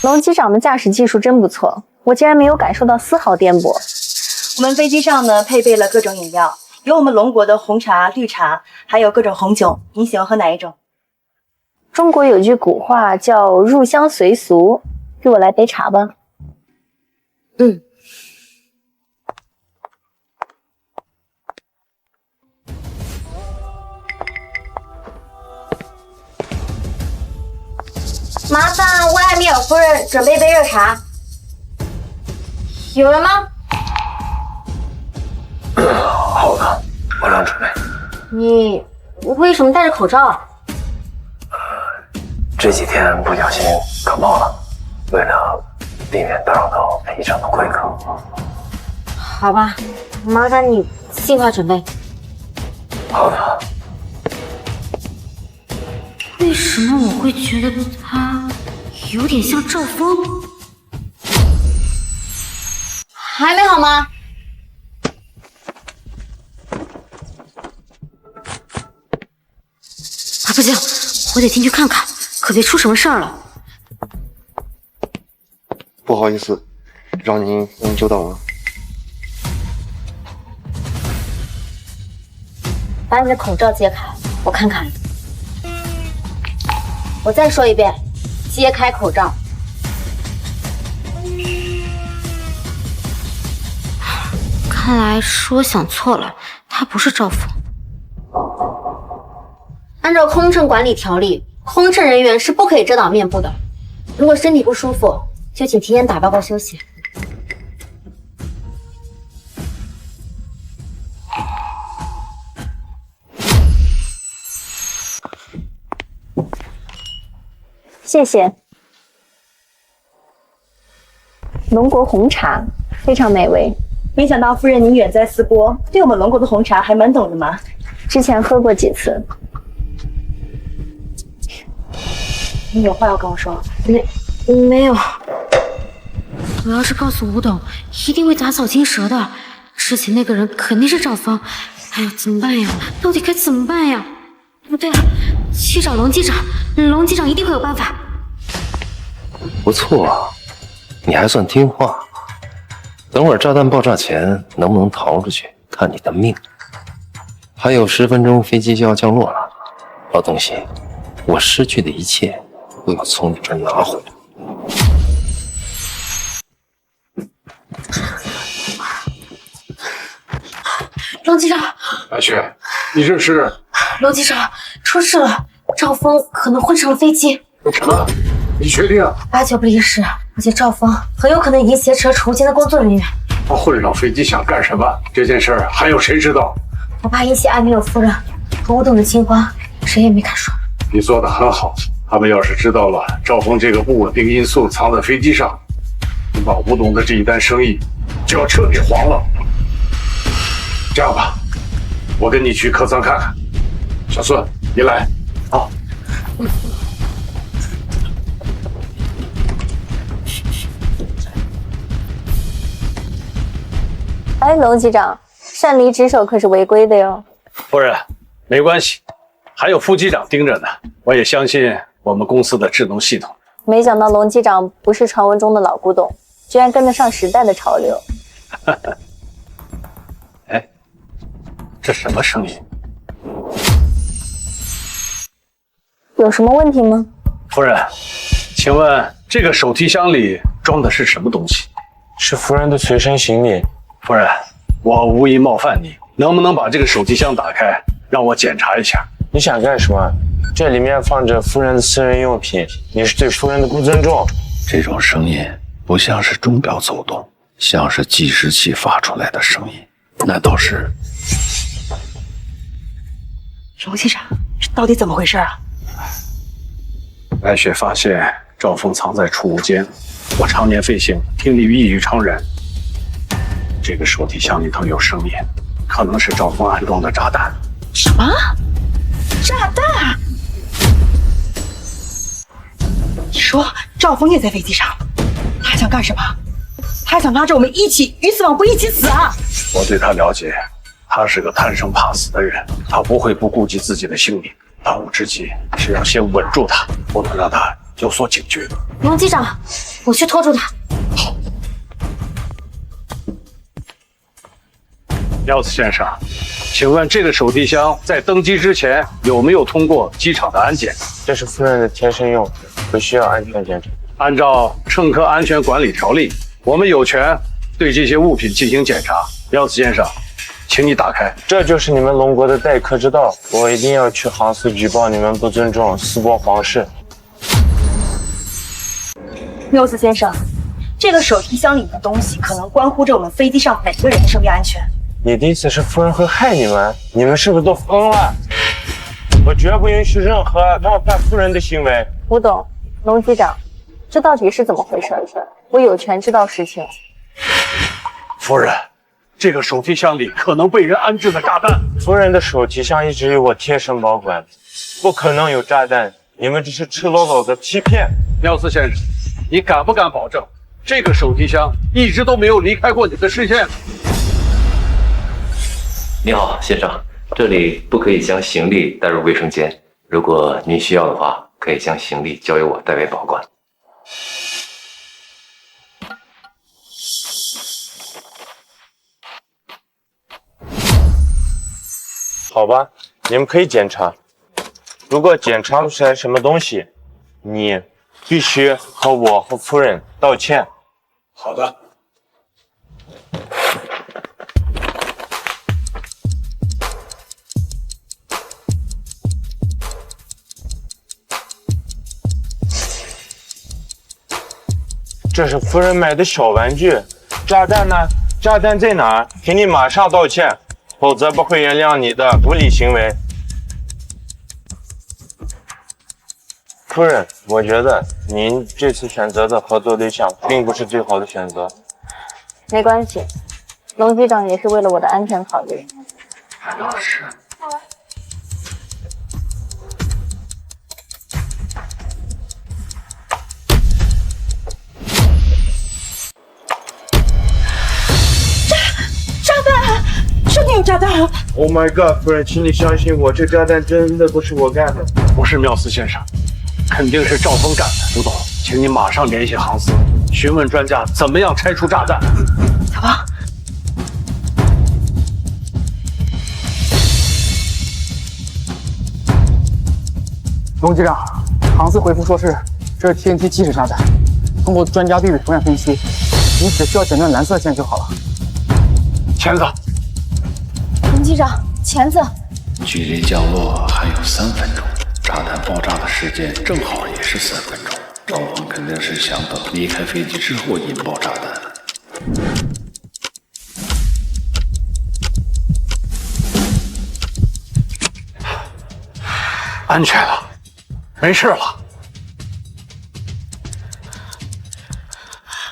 龙机长的驾驶技术真不错，我竟然没有感受到丝毫颠簸。我们飞机上呢配备了各种饮料，有我们龙国的红茶、绿茶，还有各种红酒，你喜欢喝哪一种？中国有句古话叫入乡随俗，给我来杯茶吧。嗯。麻烦乌埃米尔夫人准备杯热茶。有人吗？好的，马上准备。你为什么戴着口罩啊？这几天不小心感冒了，为了避免打扰到飞机上的贵客。好吧，麻烦你尽快准备。好的。为什么我会觉得他有点像赵峰？还没好吗？啊，不行，我得进去看看，可别出什么事儿了。不好意思，让您久等了。把你的口罩揭开，我看看。我再说一遍，揭开口罩。看来是我想错了，他不是赵峰。按照空乘管理条例，空乘人员是不可以遮挡面部的。如果身体不舒服，就请提前打报告休息。谢谢。龙国红茶非常美味，没想到夫人您远在斯波，对我们龙国的红茶还蛮懂的嘛。之前喝过几次。你有话要跟我说？没有。我要是告诉吴董，一定会打草惊蛇的。之前那个人肯定是赵峰。哎呀，怎么办呀？到底该怎么办呀？不对了，去找龙机长，龙机长一定会有办法。不错啊，你还算听话。等会儿炸弹爆炸前能不能逃出去，看你的命。还有10分钟，飞机就要降落了。老东西，我失去的一切都要从你这儿拿回来。龙机长，白雪，你这是？龙机长，出事了，赵峰可能混上了飞机。什么？你确定？8九不离10，而且赵峰很有可能已经挟持了储物间的工作人员。他混上飞机想干什么？这件事儿还有谁知道？我怕引起艾米尔夫人和吴董的惊慌，谁也没敢说。你做得很好，他们要是知道了赵峰这个不稳定因素藏在飞机上，恐怕吴董的这一单生意就要彻底黄了。这样吧，我跟你去客舱看看。小孙，你来。好。哎，龙机长，擅离职守可是违规的哟。夫人，没关系，还有副机长盯着呢。我也相信我们公司的智能系统。没想到龙机长不是传闻中的老古董，居然跟得上时代的潮流。哎，这什么声音？有什么问题吗？夫人，请问这个手提箱里装的是什么东西？是夫人的随身行李。夫人，我无意冒犯你，能不能把这个手提箱打开，让我检查一下？你想干什么？这里面放着夫人的私人用品，你是对夫人的不尊重。这种声音不像是钟表走动，像是计时器发出来的声音。难道是？龙机长，这到底怎么回事啊？白雪发现赵峰藏在储物间，我常年飞行，听力异于常人。这个手提箱里头有声音，可能是赵峰安装的炸弹。什么？炸弹？你说赵峰也在飞机上，他想干什么？他想拉着我们一起鱼死网破，一起死啊！我对他了解，他是个贪生怕死的人，他不会不顾及自己的性命。当务之急是要先稳住他，不能让他有所警觉。龙机长，我去拖住他。好。廖子先生，请问这个手提箱在登机之前有没有通过机场的安检？这是夫人的贴身用品，不需要安全检查。按照乘客安全管理条例，我们有权对这些物品进行检查。廖子先生，请你打开。这就是你们龙国的待客之道，我一定要去航司举报你们不尊重四国皇室。缪斯先生，这个手提箱里的东西可能关乎着我们飞机上每个人的生命安全。你的意思是夫人会害你们？你们是不是都疯了？我绝不允许任何冒犯夫人的行为。吴董，龙机长，这到底是怎么回事？我有权知道实情。夫人，这个手提箱里可能被人安置了炸弹。夫人的手提箱一直由我贴身保管，不可能有炸弹。你们只是赤裸裸的欺骗。廖斯先生，你敢不敢保证这个手提箱一直都没有离开过你的视线？你好，先生，这里不可以将行李带入卫生间。如果您需要的话，可以将行李交由我代为保管。好吧，你们可以检查。如果检查不出来什么东西，你必须和我和夫人道歉。好的。这是夫人买的小玩具，炸弹呢？炸弹在哪儿？请你马上道歉，否则不会原谅你的无理行为。夫人，我觉得您这次选择的合作对象并不是最好的选择。没关系，龙机长也是为了我的安全考虑。韩老师。有炸弹 ！Oh my god， 夫人，请你相信我，这炸弹真的不是我干的。不是缪斯先生，肯定是赵峰干的。吴董，请你马上联系航司，询问专家怎么样拆除炸弹。小王，龙机长，航司回复说是这是 TNT 基质炸弹，通过专家对比图样分析，你只需要诊断蓝色线就好了。钳子。龙机长，钳子。距离降落还有3分钟，炸弹爆炸的时间正好也是3分钟。赵峰肯定是想等离开飞机之后引爆炸弹。安全了，没事了。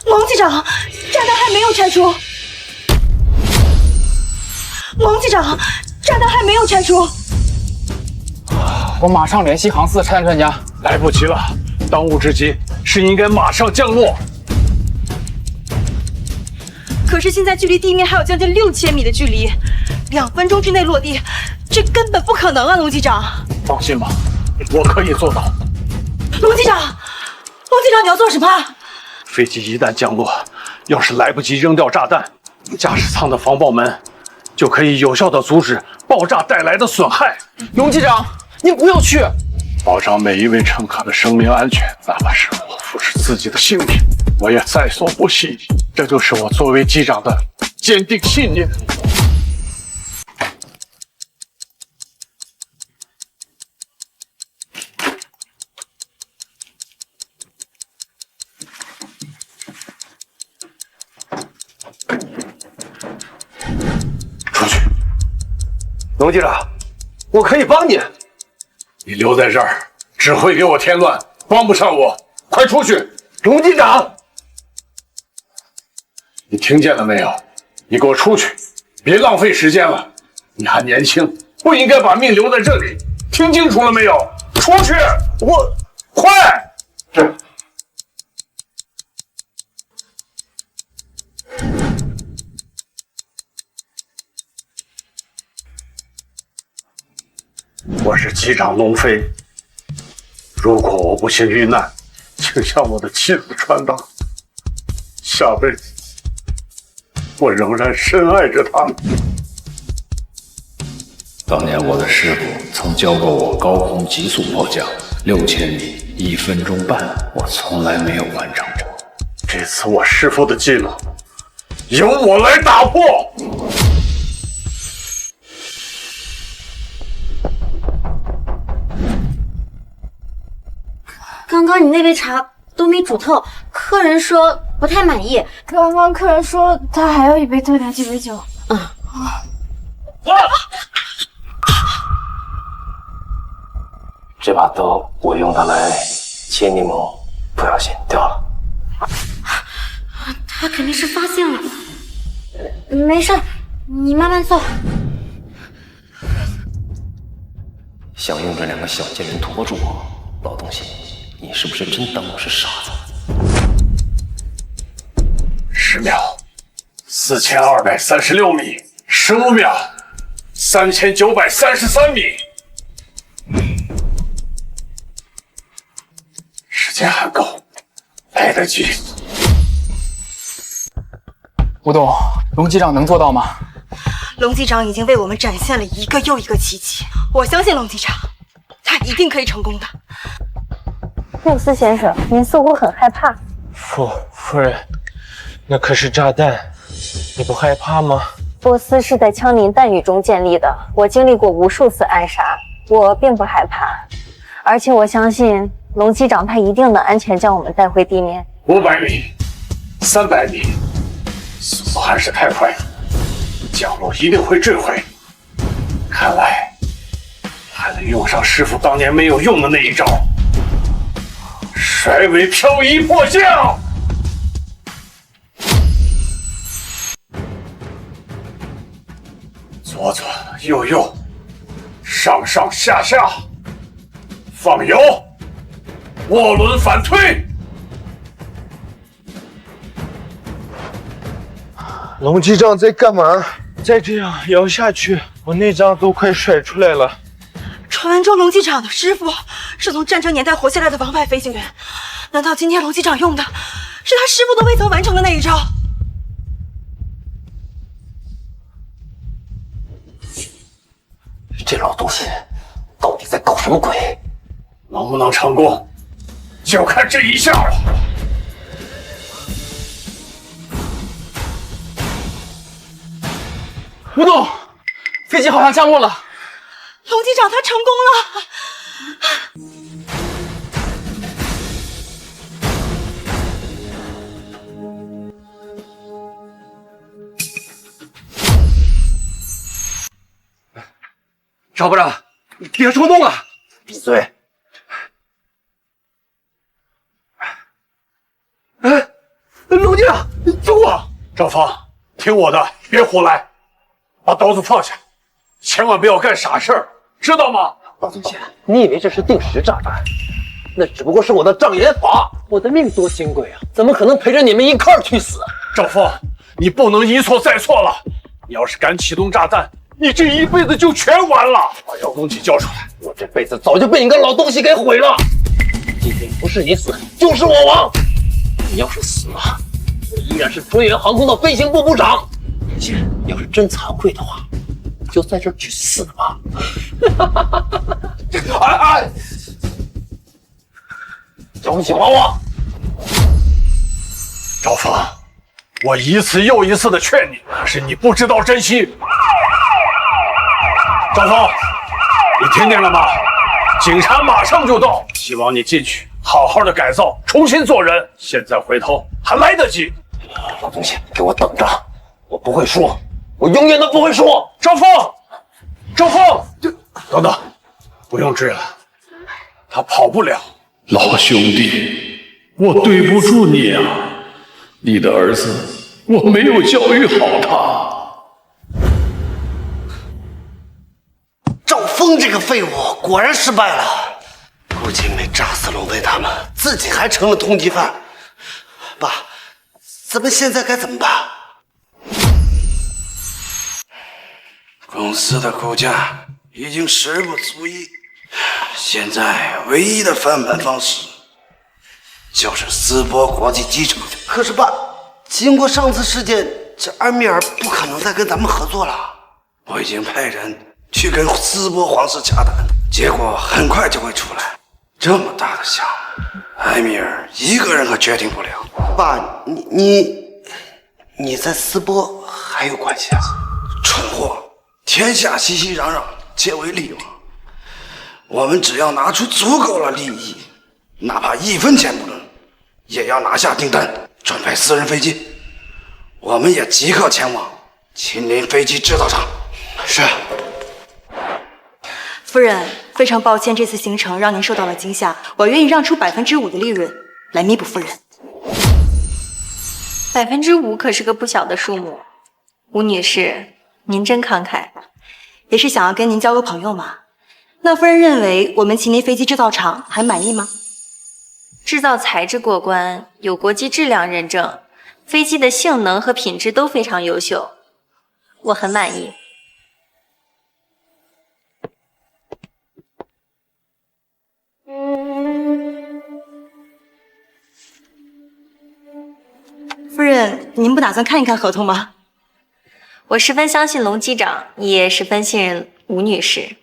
王机长，炸弹还没有拆除。王机长，炸弹还没有拆除。我马上联系航司的拆弹专家。来不及了，当务之急是应该马上降落。可是现在距离地面还有将近6000米的距离，2分钟之内落地，这根本不可能啊！龙机长，放心吧，我可以做到。龙机长，你要做什么？飞机一旦降落，要是来不及扔掉炸弹，驾驶舱的防爆门就可以有效地阻止爆炸带来的损害。龙机长，您不要去！保障每一位乘客的生命安全，哪怕是我付出自己的性命，我也在所不惜。这就是我作为机长的坚定信念。出去，龙机长，我可以帮你。你留在这儿只会给我添乱，帮不上我。快出去！龙机长，你听见了没有？你给我出去，别浪费时间了。你还年轻，不应该把命留在这里。听清楚了没有？出去！我快！是。我是机长龙飞，如果我不幸遇难，请向我的妻子传达，下辈子我仍然深爱着她。当年我的师傅曾教过我高空急速迫降，6000米1分钟半，我从来没有完成过。这次我师父的记录，由我来打破。刚刚你那杯茶都没煮透，客人说不太满意。刚刚客人说他还要一杯特调鸡尾酒。这把刀我用它来切柠檬，不小心掉了。他肯定是发现了。没事，你慢慢做。想用这2个小贱人拖住我，老东西，你是不是真当我是傻子？10秒，4236米；15秒，3933米。时间还够，来得及。吴董，龙机长能做到吗？龙机长已经为我们展现了一个又一个奇迹，我相信龙机长，他一定可以成功的。缪斯先生，您似乎很害怕。夫人，那可是炸弹，你不害怕吗？波斯是在枪林弹雨中建立的，我经历过无数次暗杀，我并不害怕，而且我相信龙机长他一定能安全将我们带回地面。500米，300米，速度还是太快了，降落一定会坠毁。看来还得用上师傅当年没有用的那一招——甩尾漂移迫降。左左右右，上上下下，放油，涡轮反推。龙机长在干嘛？再这样摇下去，我内脏都快甩出来了。传闻中龙机长的师傅是从战争年代活下来的王牌飞行员，难道今天龙机长用的是他师傅都未曾完成的那一招？这老东西到底在搞什么鬼？能不能成功，就看这一下了。吴董，飞机好像降落了。龙机长他成功了。赵部长，别冲动啊！闭嘴！哎，龙机长，救我！赵峰，听我的，别胡来，把刀子放下，千万不要干傻事儿，知道吗？老东西，你以为这是定时炸弹？那只不过是我的障眼法。我的命多金贵啊，怎么可能陪着你们一块儿去死？赵峰，你不能一错再错了。你要是敢启动炸弹，你这一辈子就全完了。把遥控器交出来！我这辈子早就被你个老东西给毁了。今天不是你死，就是我亡。你要是死了，我依然是春远航空的飞行部部长。而且，要是真惭愧的话，就在这儿去死吧。哎！东西还我！赵峰，我一次又一次的劝你，可是你不知道珍惜。赵峰，你听见了吗？警察马上就到，希望你进去好好的改造，重新做人。现在回头还来得及。老东西，给我等着！我不会说，我永远都不会说。赵峰，赵峰，等等，不用追了，他跑不了。老兄弟，我对不住你啊！你的儿子，我没有教育好他。赵峰这个废物果然失败了，不仅没炸死龙飞他们，自己还成了通缉犯。爸，咱们现在该怎么办？公司的股价已经时不足以，现在唯一的翻盘方式就是淄博国际机场。可是爸，经过上次事件，这安米尔不可能再跟咱们合作了。我已经派人去跟淄博皇室洽谈，结果很快就会出来。这么大的项目，埃米尔一个人可决定不了。爸，你在淄博还有关系啊？蠢货，天下熙熙攘攘，皆为利往。我们只要拿出足够的利益，哪怕1分钱不挣，也要拿下订单，准备私人飞机。我们也即刻前往秦林飞机制造厂。是。夫人，非常抱歉这次行程让您受到了惊吓，我愿意让出5%的利润来弥补夫人。5%可是个不小的数目，吴女士，您真慷慨。也是想要跟您交个朋友嘛。那夫人认为我们秦林飞机制造厂还满意吗？制造材质过关，有国际质量认证，飞机的性能和品质都非常优秀，我很满意。夫人，您不打算看一看合同吗？我十分相信龙机长，也十分信任吴女士。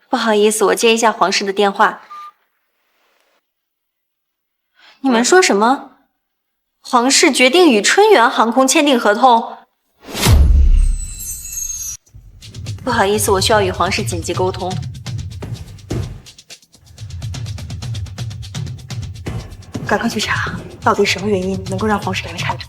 不好意思，我接一下皇室的电话。你们说什么？皇室决定与春源航空签订合同？不好意思，我需要与皇室紧急沟通。赶快去查，到底什么原因能够让皇室来看着？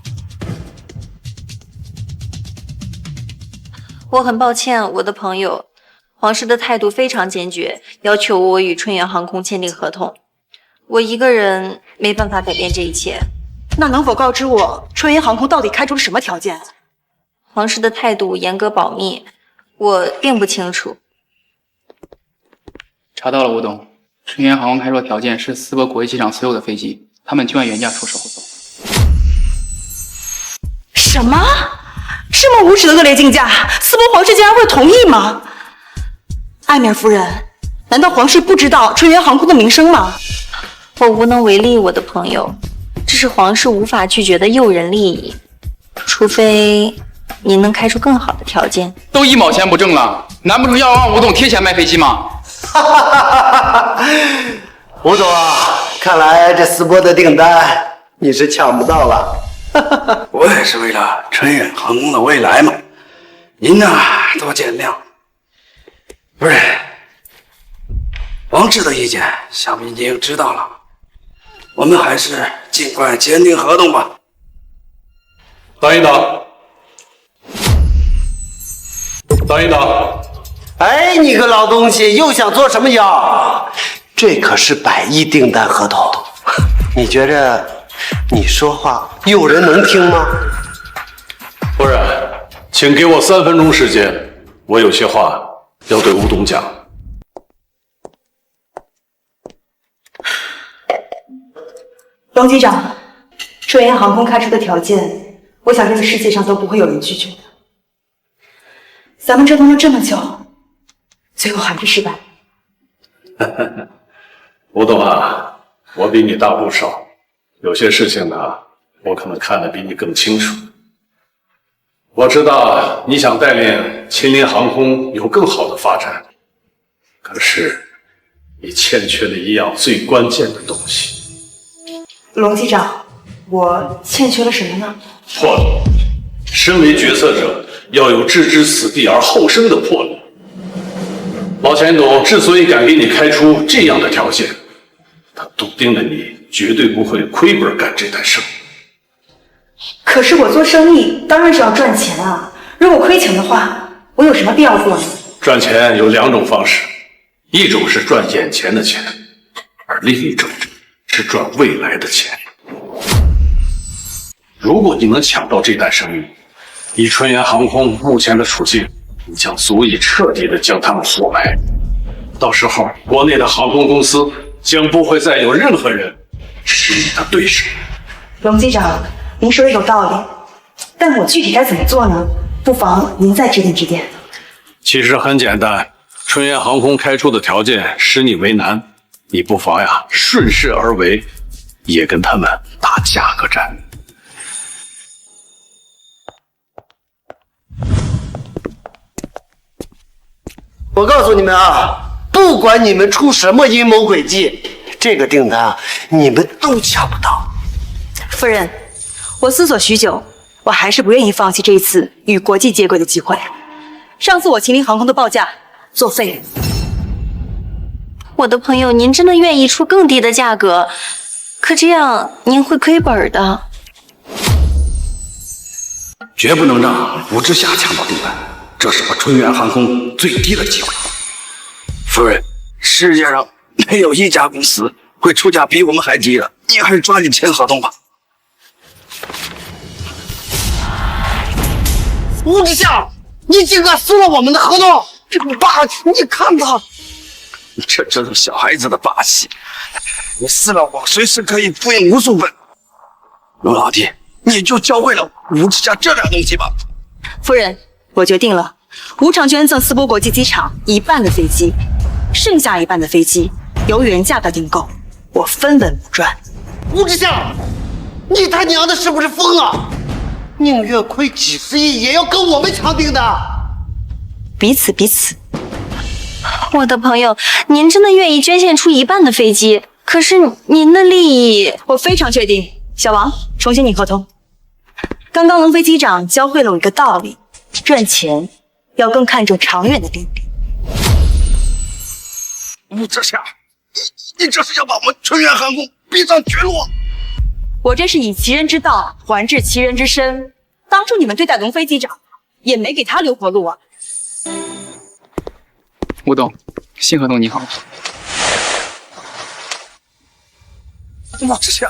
我很抱歉，我的朋友，皇室的态度非常坚决，要求我与春源航空签订合同。我一个人没办法改变这一切。那能否告知我，春源航空到底开出了什么条件？皇室的态度严格保密，我并不清楚。查到了，吴董，春源航空开出的条件是淄博国际机场所有的飞机，他们就按原价出售后走。什么？这么无耻的恶劣竞价，淄博皇室竟然会同意吗？艾米尔夫人，难道皇室不知道春源航空的名声吗？我无能为力，我的朋友，这是皇室无法拒绝的诱人利益，除非您能开出更好的条件。都1毛钱不挣了，难不成要让吴董贴钱卖飞机吗？吴总啊，看来这淄博的订单你是抢不到了。我也是为了春远航空的未来嘛，您呐多见谅。不是，王志的意见，想必你已经知道了。我们还是尽快签订合同吧。等一等，等一等。哎，你个老东西，又想做什么妖？这可是100亿订单合同，你觉着你说话有人能听吗？夫人，请给我3分钟时间，我有些话要对吴董讲。龙机长，春源航空开出的条件，我想这个世界上都不会有人拒绝的。咱们折腾了这么久，最后还是失败。吴董啊，我比你大不少，有些事情呢，我可能看得比你更清楚。我知道你想带领秦林航空有更好的发展，可是你欠缺了一样最关键的东西。龙机长，我欠缺了什么呢？魄力。身为决策者，要有置之死地而后生的魄力。老钱董之所以敢给你开出这样的条件，他笃定了你绝对不会亏本干这单生意。可是我做生意当然是要赚钱啊！如果亏钱的话，我有什么必要做呢？赚钱有2种方式，一种是赚眼前的钱，而另一种是赚未来的钱。如果你能抢到这单生意，以春源航空目前的处境，你将足以彻底的将他们活埋。到时候，国内的航空公司将不会再有任何人是你的对手。龙机长，您说的有道理，但我具体该怎么做呢？不妨您再指点指点。其实很简单，春源航空开出的条件使你为难，你不妨呀顺势而为，也跟他们打价格战。我告诉你们啊，不不管你们出什么阴谋诡计，这个订单啊，你们都抢不到。夫人，我思索许久，我还是不愿意放弃这一次与国际接轨的机会。上次我秦林航空的报价作废了。我的朋友，您真的愿意出更低的价格？可这样您会亏本的。绝不能让吴之夏抢到订单，这是我春源航空最低的机会。夫人，世界上没有一家公司会出价比我们还低的，你还是抓紧签合同吧。吴之夏，你竟敢撕了我们的合同，这个霸气！你看他，这真是小孩子的把戏。你撕了我，随时可以付应无数份。龙老弟，你就教会了吴之夏这点东西吧。夫人，我决定了，无偿捐赠淄博国际机场一半的飞机，剩下一半的飞机由原价的订购，我分文不赚。吴之夏，你他娘的是不是疯了？宁愿亏几十亿也要跟我们抢订单。彼此彼此。我的朋友，您真的愿意捐献出一半的飞机？可是您的利益，我非常确定。小王，重新拟合同。刚刚龙飞机长教会了我一个道理：赚钱要更看重长远的利益。吴之夏，你这是要把我们春源航空逼上绝路！我这是以其人之道还治其人之身。当初你们对待龙飞机长，也没给他留活路啊。吴董，新合同拟好了。吴之夏，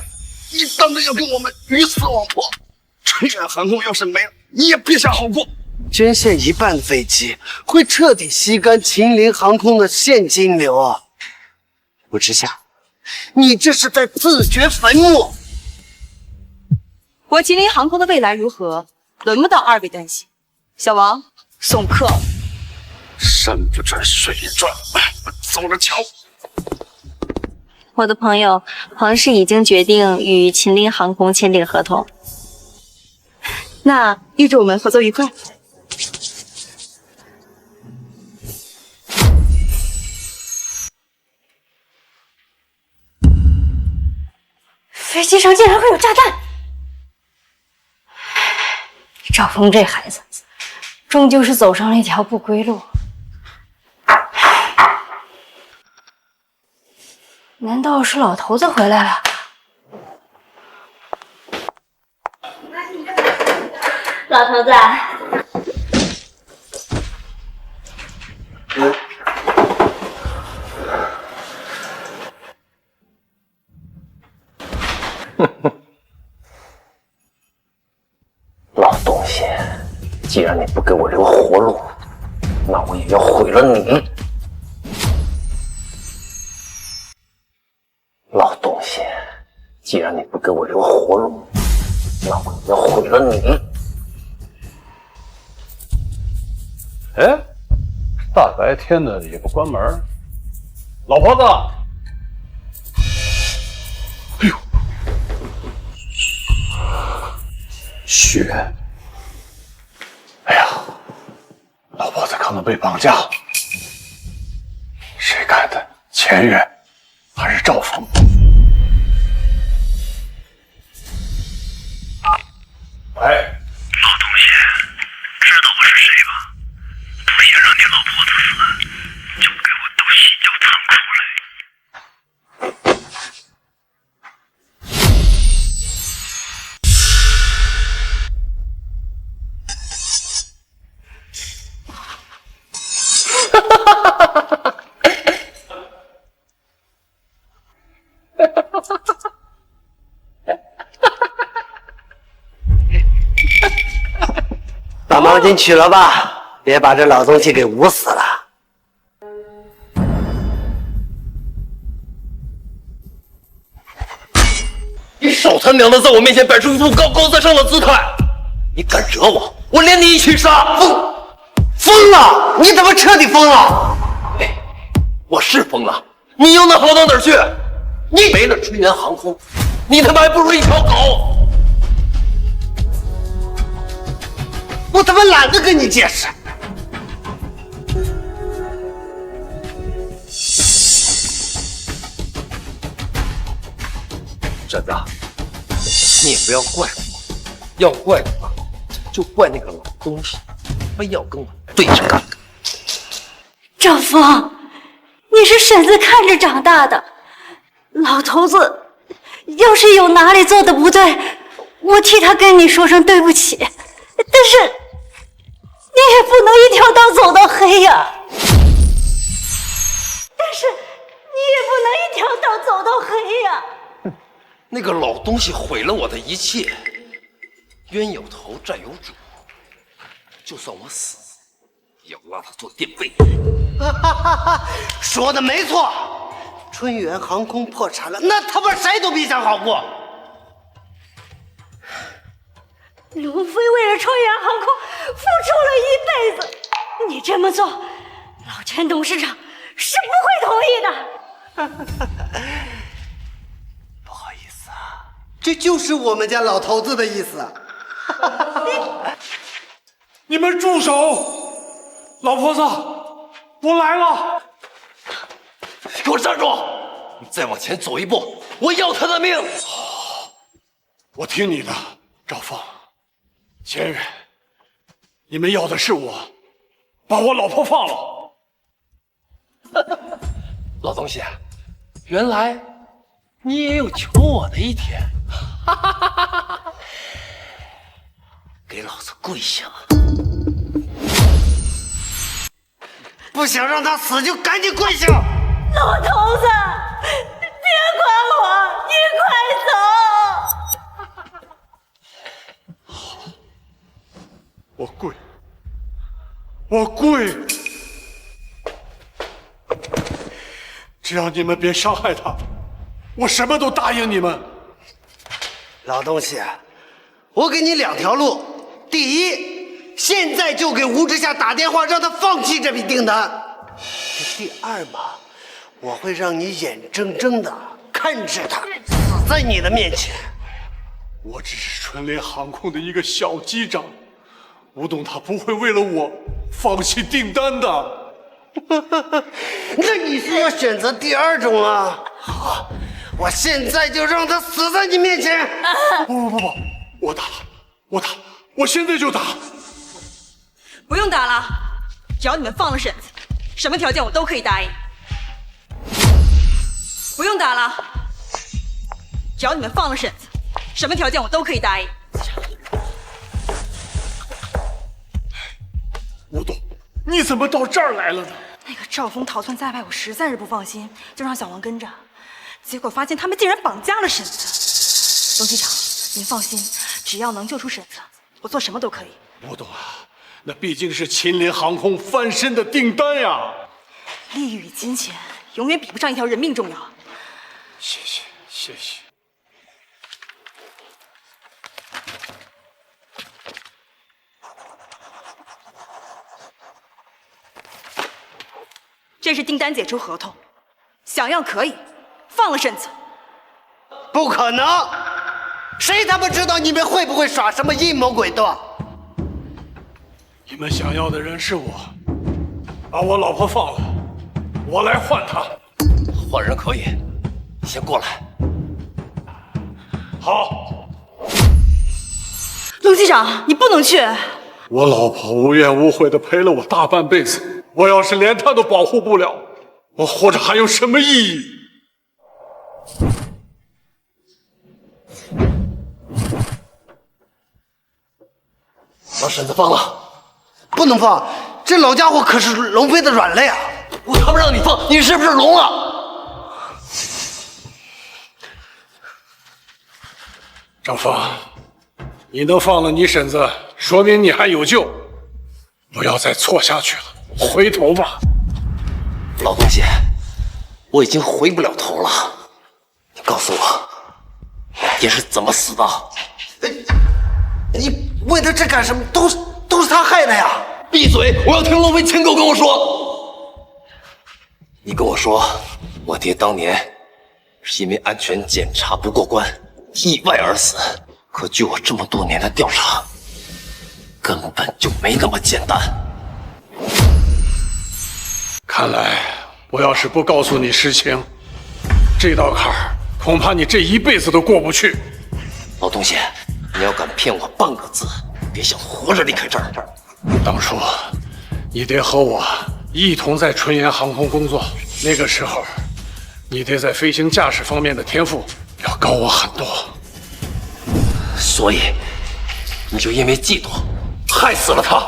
你当真要跟我们鱼死网破？春源航空要是没了，你也别想好过。捐献一半的飞机，会彻底吸干秦林航空的现金流啊！吴之夏，你这是在自掘坟墓。我秦林航空的未来如何，轮不到二位担心。小王，送客。山不转水转，走着瞧。我的朋友，黄氏已经决定与秦林航空签订合同。那预祝我们合作愉快。飞机上竟然会有炸弹！赵峰这孩子，终究是走上了一条不归路。难道是老头子回来了？老头子，老东西，既然你不给我留活路，那我也要毁了你。老东西，既然你不给我留活路，那我也要毁了你。哎，大白天的也不关门，老婆子。哎呦，血！哎呀，老婆子可能被绑架了，谁干的？钱源还是赵峰？哎，老东西，知道我是谁吧？不想让你老婆子死，就给我到西郊仓库来。把毛巾取了吧，别把这老东西给捂死了。你少他娘的在我面前摆出一副高高在上的姿态！你敢惹我，我连你一起杀！疯了！你怎么彻底疯了？我是疯了，你又能好到哪儿去？你没了春源航空，你他妈还不如一条狗！我他妈懒得跟你解释。婶子，你也不要怪我，要怪我就怪那个老东西，非要跟我对着干。赵峰，你是婶子看着长大的，老头子要是有哪里做的不对，我替他跟你说声对不起。但是你也不能一条道走到黑呀。但是你也不能一条道走到黑呀。那个老东西毁了我的一切，冤有头债有主，就算我死，也要拉他做垫背。说的没错，春源航空破产了，那他妈谁都别想好过。龙飞为了春源航空付出了一辈子，你这么做，老陈董事长是不会同意的。不好意思啊，这就是我们家老头子的意思。你们住手！老婆子，我来了！给我站住！你再往前走一步，我要他的命！我听你的，赵峰。前任，你们要的是我，把我老婆放了。老东西，原来你也有求我的一天。给老子跪下！不想让他死就赶紧跪下！老头子，别管我，你快走！我跪，我跪！只要你们别伤害他，我什么都答应你们。老东西，我给你两条路：第一，现在就给吴之夏打电话，让他放弃这笔订单；第二嘛，我会让你眼睁睁的看着他死在你的面前。我只是春联航空的一个小机长。吴董他不会为了我放弃订单的。那你是要选择第二种啊？好，我现在就让他死在你面前。不，我打，我现在就打。不用打了，只要你们放了婶子，什么条件我都可以答应。不用打了，只要你们放了婶子，什么条件我都可以答应。吴董，你怎么到这儿来了呢？那个赵峰逃窜在外，我实在是不放心，就让小王跟着。结果发现他们竟然绑架了婶子。龙机长，您放心，只要能救出婶子，我做什么都可以。吴董啊，那毕竟是秦联航空翻身的订单呀。利益与金钱永远比不上一条人命重要。谢谢。这是订单解除合同，想要可以，放了婶子。不可能！谁他妈知道你们会不会耍什么阴谋诡计？你们想要的人是我，把我老婆放了，我来换她。换人可以，你先过来。好。龙机长，你不能去。我老婆无怨无悔的陪了我大半辈子，我要是连她都保护不了，我活着还有什么意义？把婶子放了。不能放，这老家伙可是龙飞的软肋啊！我他妈让你放，你是不是聋了？张峰，你能放了你婶子，说明你还有救，不要再错下去了，回头吧。老东西，我已经回不了头了，你告诉我，爹是怎么死的？你问他这干什么？都是他害的呀！闭嘴！我要听龙飞亲口跟我说。你跟我说，我爹当年是因为安全检查不过关，意外而死。可据我这么多年的调查，根本就没那么简单。看来我要是不告诉你实情，这道坎儿恐怕你这一辈子都过不去。老东西，你要敢骗我半个字，别想活着离开这儿。当初你爹和我一同在纯元航空工作，那个时候你爹在飞行驾驶方面的天赋要高我很多，所以你就因为嫉妒害死了他。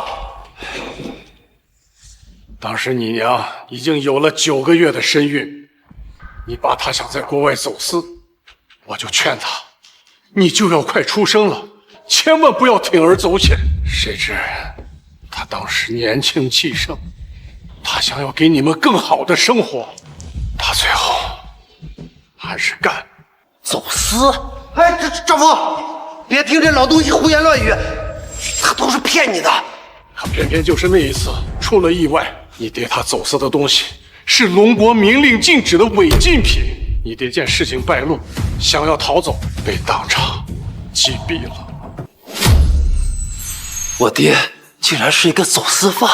当时你娘已经有了9个月的身孕，你爸他想在国外走私，我就劝他，你就要快出生了，千万不要铤而走险。谁知他当时年轻气盛，他想要给你们更好的生活，他最后还是干走私。哎，丈夫，别听这老东西胡言乱语，他都是骗你的。可偏偏就是那一次出了意外，你爹他走私的东西是龙国明令禁止的违禁品。你爹见事情败露，想要逃走，被当场击毙了。我爹竟然是一个走私犯，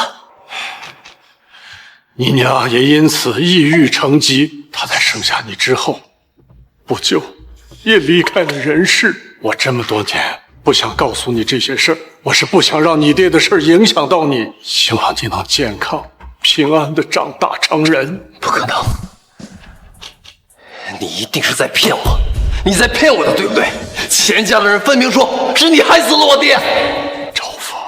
你娘也因此抑郁成疾。她在生下你之后，不久也离开了人世。我这么多年不想告诉你这些事儿，我是不想让你爹的事儿影响到你，希望你能健康平安的长大成人。不可能，你一定是在骗我，你在骗我的，对不对？钱家的人分明说是你害死了我爹。赵峰，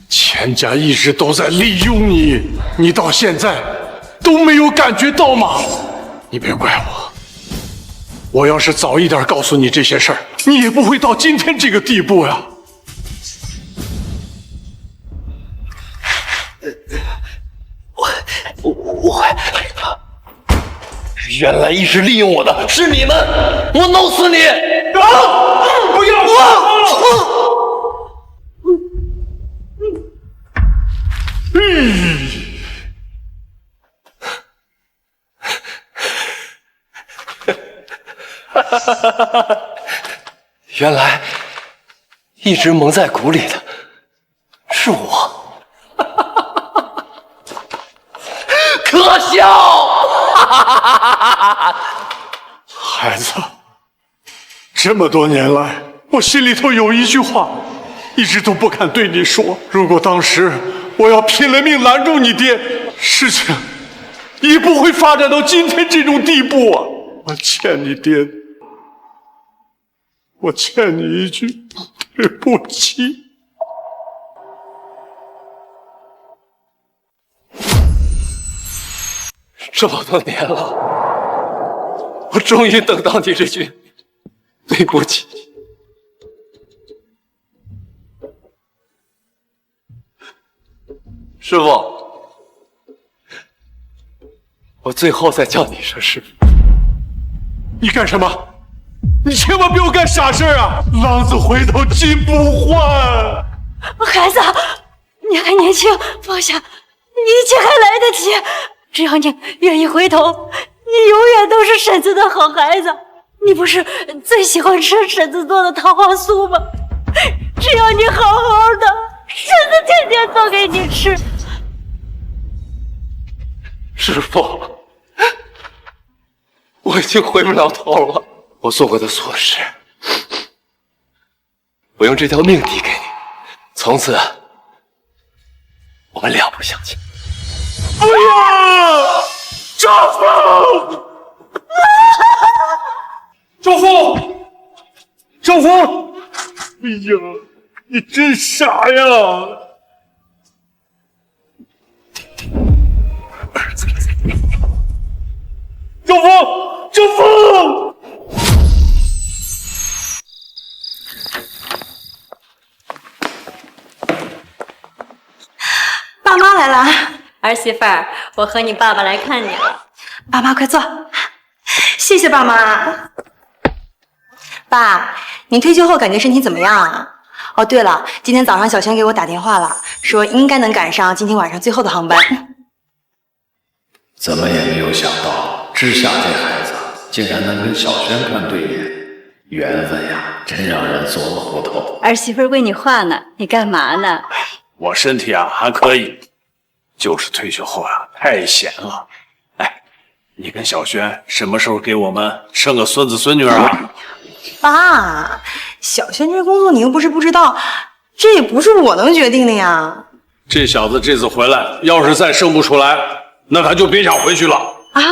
钱家一直都在利用你，你到现在都没有感觉到吗？你别怪我，我要是早一点告诉你这些事儿，你也不会到今天这个地步呀。我原来一直利用我的是你们，我弄死你！不要！原来一直蒙在鼓里的是我，可笑！孩子，这么多年来，我心里头有一句话，一直都不敢对你说。如果当时我要拼了命拦住你爹，事情也不会发展到今天这种地步啊！我欠你爹，我欠你一句对不起。这么多年了，我终于等到你这句对不起。师傅，我最后再叫你一声师傅。你干什么？你千万不要干傻事啊！浪子回头金不换。孩子，你还年轻，放下，一切还来得及。只要你愿意回头，你永远都是婶子的好孩子。你不是最喜欢吃婶子做的桃花酥吗？只要你好好的，婶子天天做给你吃。师傅，我已经回不了头了。我做过的错事，我用这条命抵给你，从此我们两不相欠。不要！赵峰！赵峰！赵峰！哎呀，你真傻呀！儿子，赵峰！赵峰！爸妈来了，儿媳妇儿，我和你爸爸来看你了。爸妈快坐，谢谢爸妈。爸，您退休后感觉身体怎么样啊？哦，对了，今天早上小轩给我打电话了，说应该能赶上今天晚上最后的航班。怎么也没有想到，知夏这孩子竟然能跟小轩看对眼，缘分呀，真让人琢磨不透。儿媳妇为你话呢，你干嘛呢？我身体啊还可以，就是退休后啊太闲了。哎，你跟小轩什么时候给我们生个孙子孙女啊？爸，小轩这工作你又不是不知道，这也不是我能决定的呀。这小子这次回来，要是再生不出来，那他就别想回去了。啊？